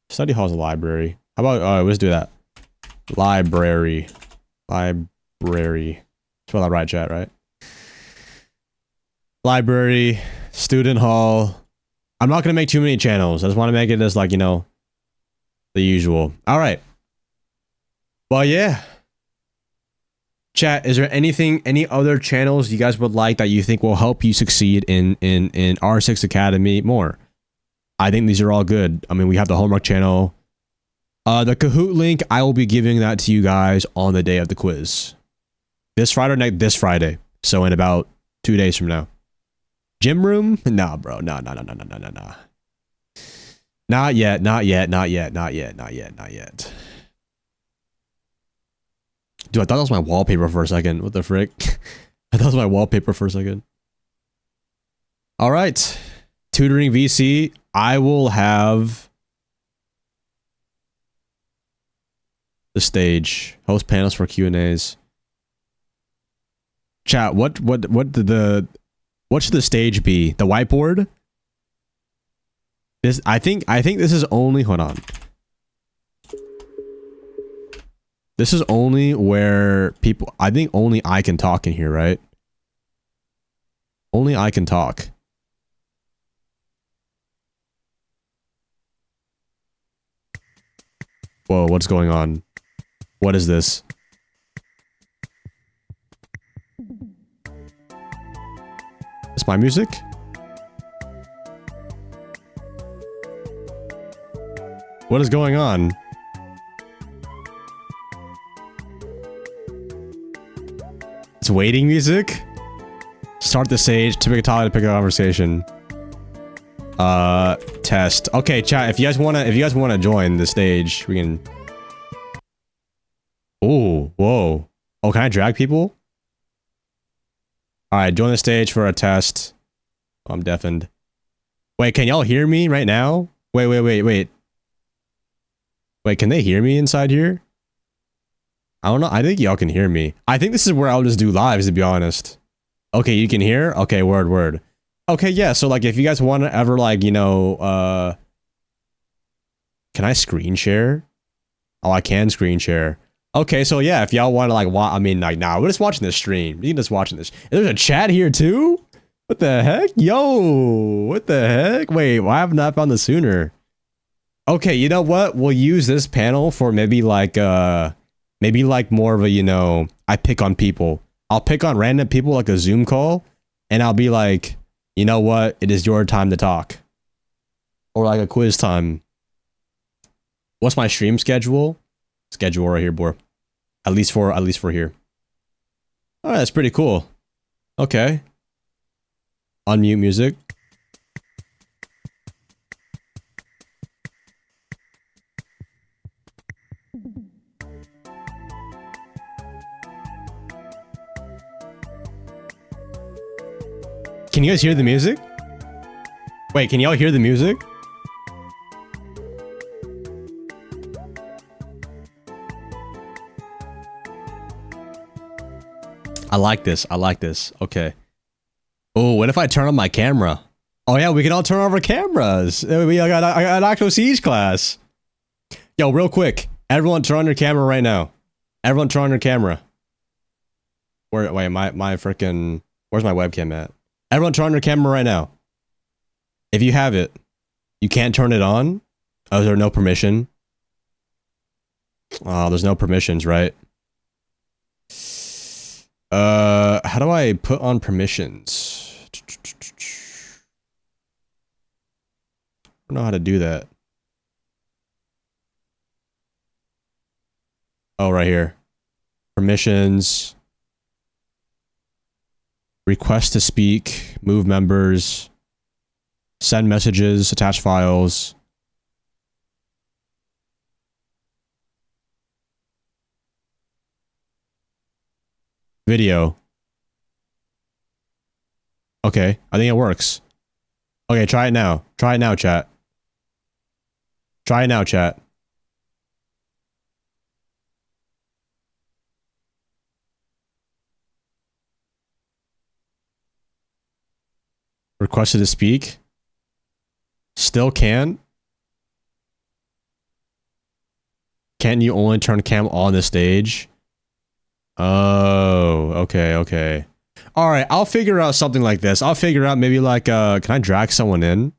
Speaker 1: Study hall is the library. How about let's do that. Library. Spell that right, chat, right? Library, student hall. I'm not gonna make too many channels. I just want to make it as like, you know, the usual. All right. Well, yeah. Chat, is there any other channels you guys would like that you think will help you succeed in R6 Academy more? I think these are all good. I mean, we have the homework channel. The Kahoot link, I will be giving that to you guys on the day of the quiz. This Friday or this Friday. So in about 2 days from now. Gym room? Nah, bro. Nah. Not yet. Dude, I thought that was my wallpaper for a second. What the frick? I thought it was my wallpaper for a second. All right. Tutoring VC. I will have the stage. Host panels for Q&As. Chat, what should the stage be? The whiteboard? I think this is only, hold on. This is only where people, I think only I can talk in here, right? Only I can talk. Whoa, what's going on? What is this? Is my music? What is going on? It's waiting music? Start the stage, to pick a topic, to pick a conversation. Test. Okay, chat, if you guys wanna join the stage, we can. Oh, whoa. Oh, can I drag people? Alright, join the stage for a test. Oh, I'm deafened. Wait, can y'all hear me right now? Wait. Wait, can they hear me inside here? I don't know. I think y'all can hear me. I think this is where I'll just do lives, to be honest. Okay, you can hear? Okay, word. Okay, yeah, so like if you guys want to ever like, you know, Can I screen share? Oh, I can screen share. Okay, so yeah, if y'all want to like watch, I mean, like, nah, we're just watching the stream. You can just watching this. There's a chat here too? What the heck? Yo, what the heck? Wait, why have I not found this sooner? Okay, you know what? We'll use this panel for maybe like more of a, you know, I pick on people. I'll pick on random people like a Zoom call, and I'll be like, you know what? It is your time to talk. Or like a quiz time. What's my stream schedule? Schedule right here, boy. At least for here. All right, that's pretty cool. Okay. Unmute music. Can you guys hear the music? Wait, can y'all hear the music? I like this. I like this. Okay. Oh, what if I turn on my camera? Oh yeah, we can all turn on our cameras. I got an actual Siege class. Yo, real quick. Everyone turn on your camera right now. Everyone turn on your camera. Wait, my freaking... Where's my webcam at? Everyone turn on your camera right now. If you have it, you can't turn it on? Oh, is there no permission? Oh, there's no permissions, right? How do I put on permissions? I don't know how to do that. Oh, right here. Permissions. Request to speak. Move members. Send messages. Attach files. Video. Okay, I think it works. Okay, try it now. Try it now, chat. Try it now, chat. Requested to speak. Still can. Can't you only turn cam on the stage? Oh, okay, okay. All right, I'll figure out something like this. I'll figure out maybe like, can I drag someone in?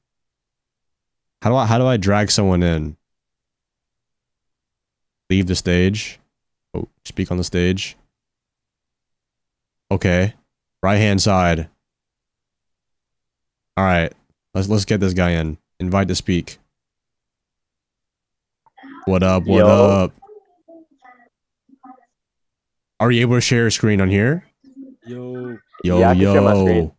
Speaker 1: How do I drag someone in? Leave the stage. Oh, speak on the stage. Okay. Right hand side. All right. Let's get this guy in. Invite to speak. What up? What up? Are you able to share your screen on here?
Speaker 2: Yo.
Speaker 1: Yo,
Speaker 2: yeah, I can share my screen.
Speaker 1: yo.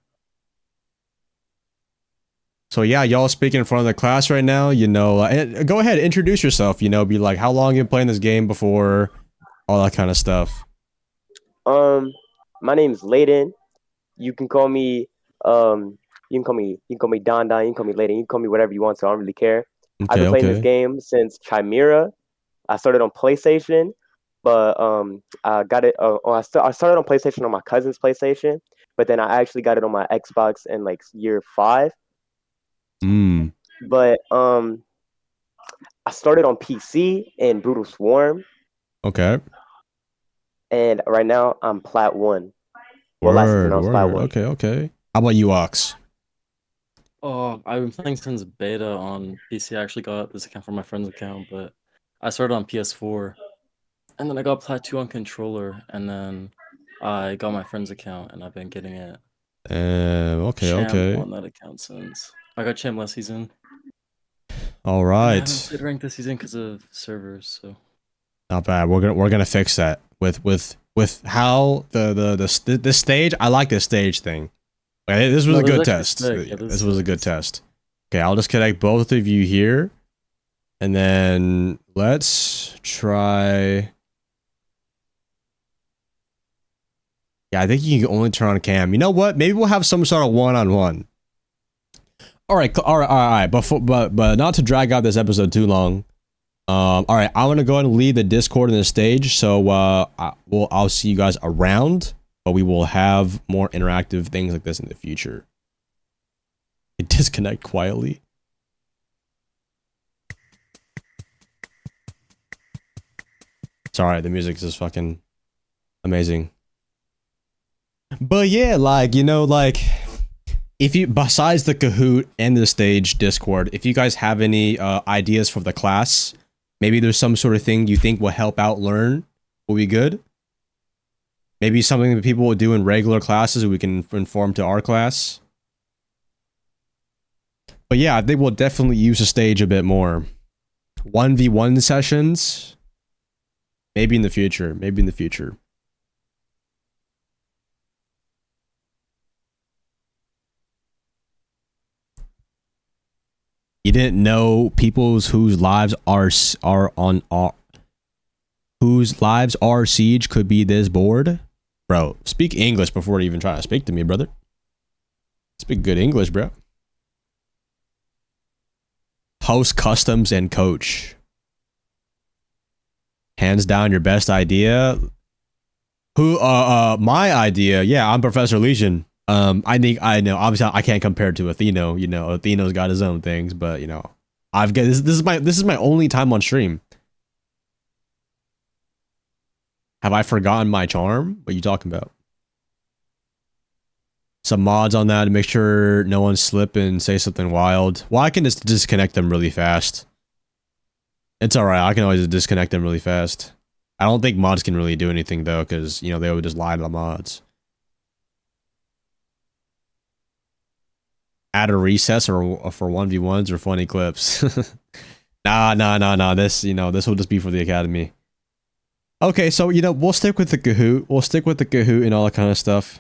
Speaker 1: So yeah, y'all speaking in front of the class right now, you know, go ahead, introduce yourself, you know, be like, how long you been playing this game before, all that kind of stuff.
Speaker 2: My name's Layden. You can call me, you can call me Don Don, you can call me Layden, you can call me whatever you want, so I don't really care. I've
Speaker 1: Okay,
Speaker 2: been playing this
Speaker 1: okay.
Speaker 2: game since Chimera. I started on PlayStation, but I got it. I started on PlayStation on my cousin's PlayStation, but then I actually got it on my Xbox in like year 5. But I started on PC in Brutal Swarm,
Speaker 1: Okay.
Speaker 2: and right now I'm Plat 1. Well, last season I was Plat 1.
Speaker 1: Okay, okay. How about you, Ox?
Speaker 3: Oh, I've been playing since beta on PC. I actually got this account from my friend's account, but I started on PS4. And then I got Plat 2 on controller, and then I got my friend's account, and I've been getting it.
Speaker 1: Okay,
Speaker 3: Champ
Speaker 1: okay.
Speaker 3: on that account since. I got Champ last season.
Speaker 1: All
Speaker 3: And I haven't
Speaker 1: right.
Speaker 3: played ranked this season because of servers, so.
Speaker 1: Not bad. We're gonna fix that with how the stage. I like this stage thing. Like, this was a good test.
Speaker 3: Yeah,
Speaker 1: this was a good test. Okay, I'll just connect both of you here, and then let's try. Yeah, I think you can only turn on cam. You know what? Maybe we'll have some sort of one-on-one. All right, all right. But not to drag out this episode too long. All right, I'm gonna go ahead and leave the Discord and the stage. So I'll see you guys around, but we will have more interactive things like this in the future. Disconnect quietly. Sorry, the music is just fucking amazing. But yeah, like, you know, like, if you, besides the Kahoot and the stage Discord, if you guys have any ideas for the class, maybe there's some sort of thing you think will help out learn, will be good. Maybe something that people will do in regular classes we can inform to our class. But yeah, I think we'll definitely use the stage a bit more. 1v1 sessions, maybe in the future, maybe in the future. You didn't know people's whose lives are whose lives are siege could be this board? Bro, speak English before you even try to speak to me, brother. Speak good English, bro. Host customs and coach. Hands down your best idea. Who my idea, yeah, I'm Professor Lesion. I think I know. Obviously, I can't compare it to Athieno. You know, Atheno's got his own things, but you know, I've got this. This is my only time on stream. Have I forgotten my charm? What are you talking about? Some mods on that to make sure no one slip and say something wild. Well, I can just disconnect them really fast. It's alright. I can always disconnect them really fast. I don't think mods can really do anything though, because you know they would just lie to the mods. Add a recess or for 1v1s or funny clips. Nah. This, you know, this will just be for the academy. Okay, so you know, we'll stick with the Kahoot. We'll stick with the Kahoot and all that kind of stuff.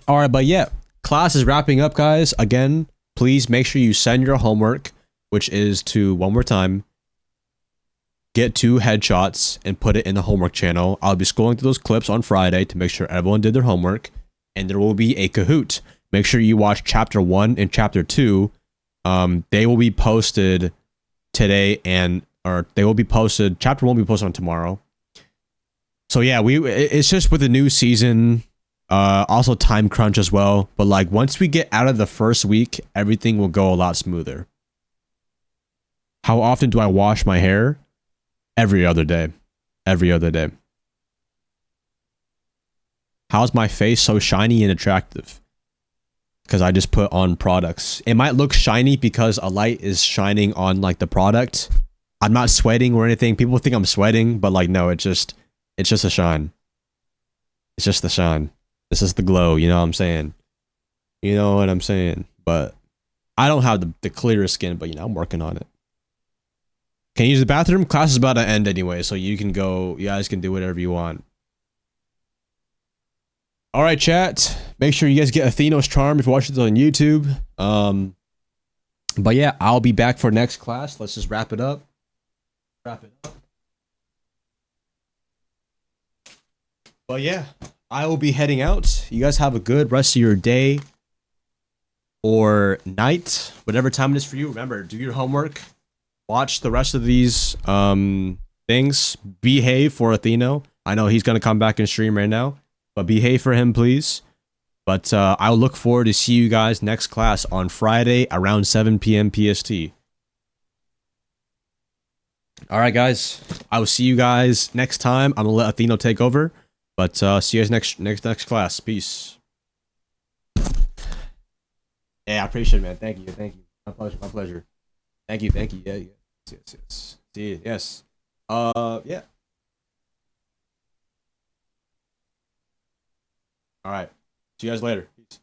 Speaker 1: All right, but yeah, class is wrapping up, guys. Again, please make sure you send your homework, which is to, one more time, get 2 headshots and put it in the homework channel. I'll be scrolling through those clips on Friday to make sure everyone did their homework, and there will be a Kahoot. Make sure you watch chapter 1 and chapter 2. They will be posted today or they will be posted. Chapter 1 will be posted on tomorrow. So yeah, it's just with the new season, also time crunch as well. But like once we get out of the first week, everything will go a lot smoother. How often do I wash my hair? Every other day. Every other day. How's my face so shiny and attractive? Because I just put on products. It might look shiny because a light is shining on like the product. I'm not sweating or anything. People think I'm sweating, but like no, it's just a shine. It's just the shine. This is the glow, you know what I'm saying? You know what I'm saying? But I don't have the clearest skin, but you know, I'm working on it. Can you use the bathroom? Class is about to end anyway, so you can go, you guys can do whatever you want. All right, chat. Make sure you guys get Athenos charm if you're watching this on YouTube. But yeah, I'll be back for next class. Let's just wrap it up. But yeah, I will be heading out. You guys have a good rest of your day or night, whatever time it is for you. Remember, do your homework. Watch the rest of these things. Behave for Atheno. I know he's gonna come back and stream right now. But behave for him, please. But I'll look forward to see you guys next class on Friday around 7 p.m. PST. All right, guys. I will see you guys next time. I'm gonna let Atheno take over. But see you guys next class. Peace. Yeah, I appreciate it, man. Thank you. My pleasure. Thank you. Yeah. Yes. See you. Yes. Yeah. All right. See you guys later. Peace.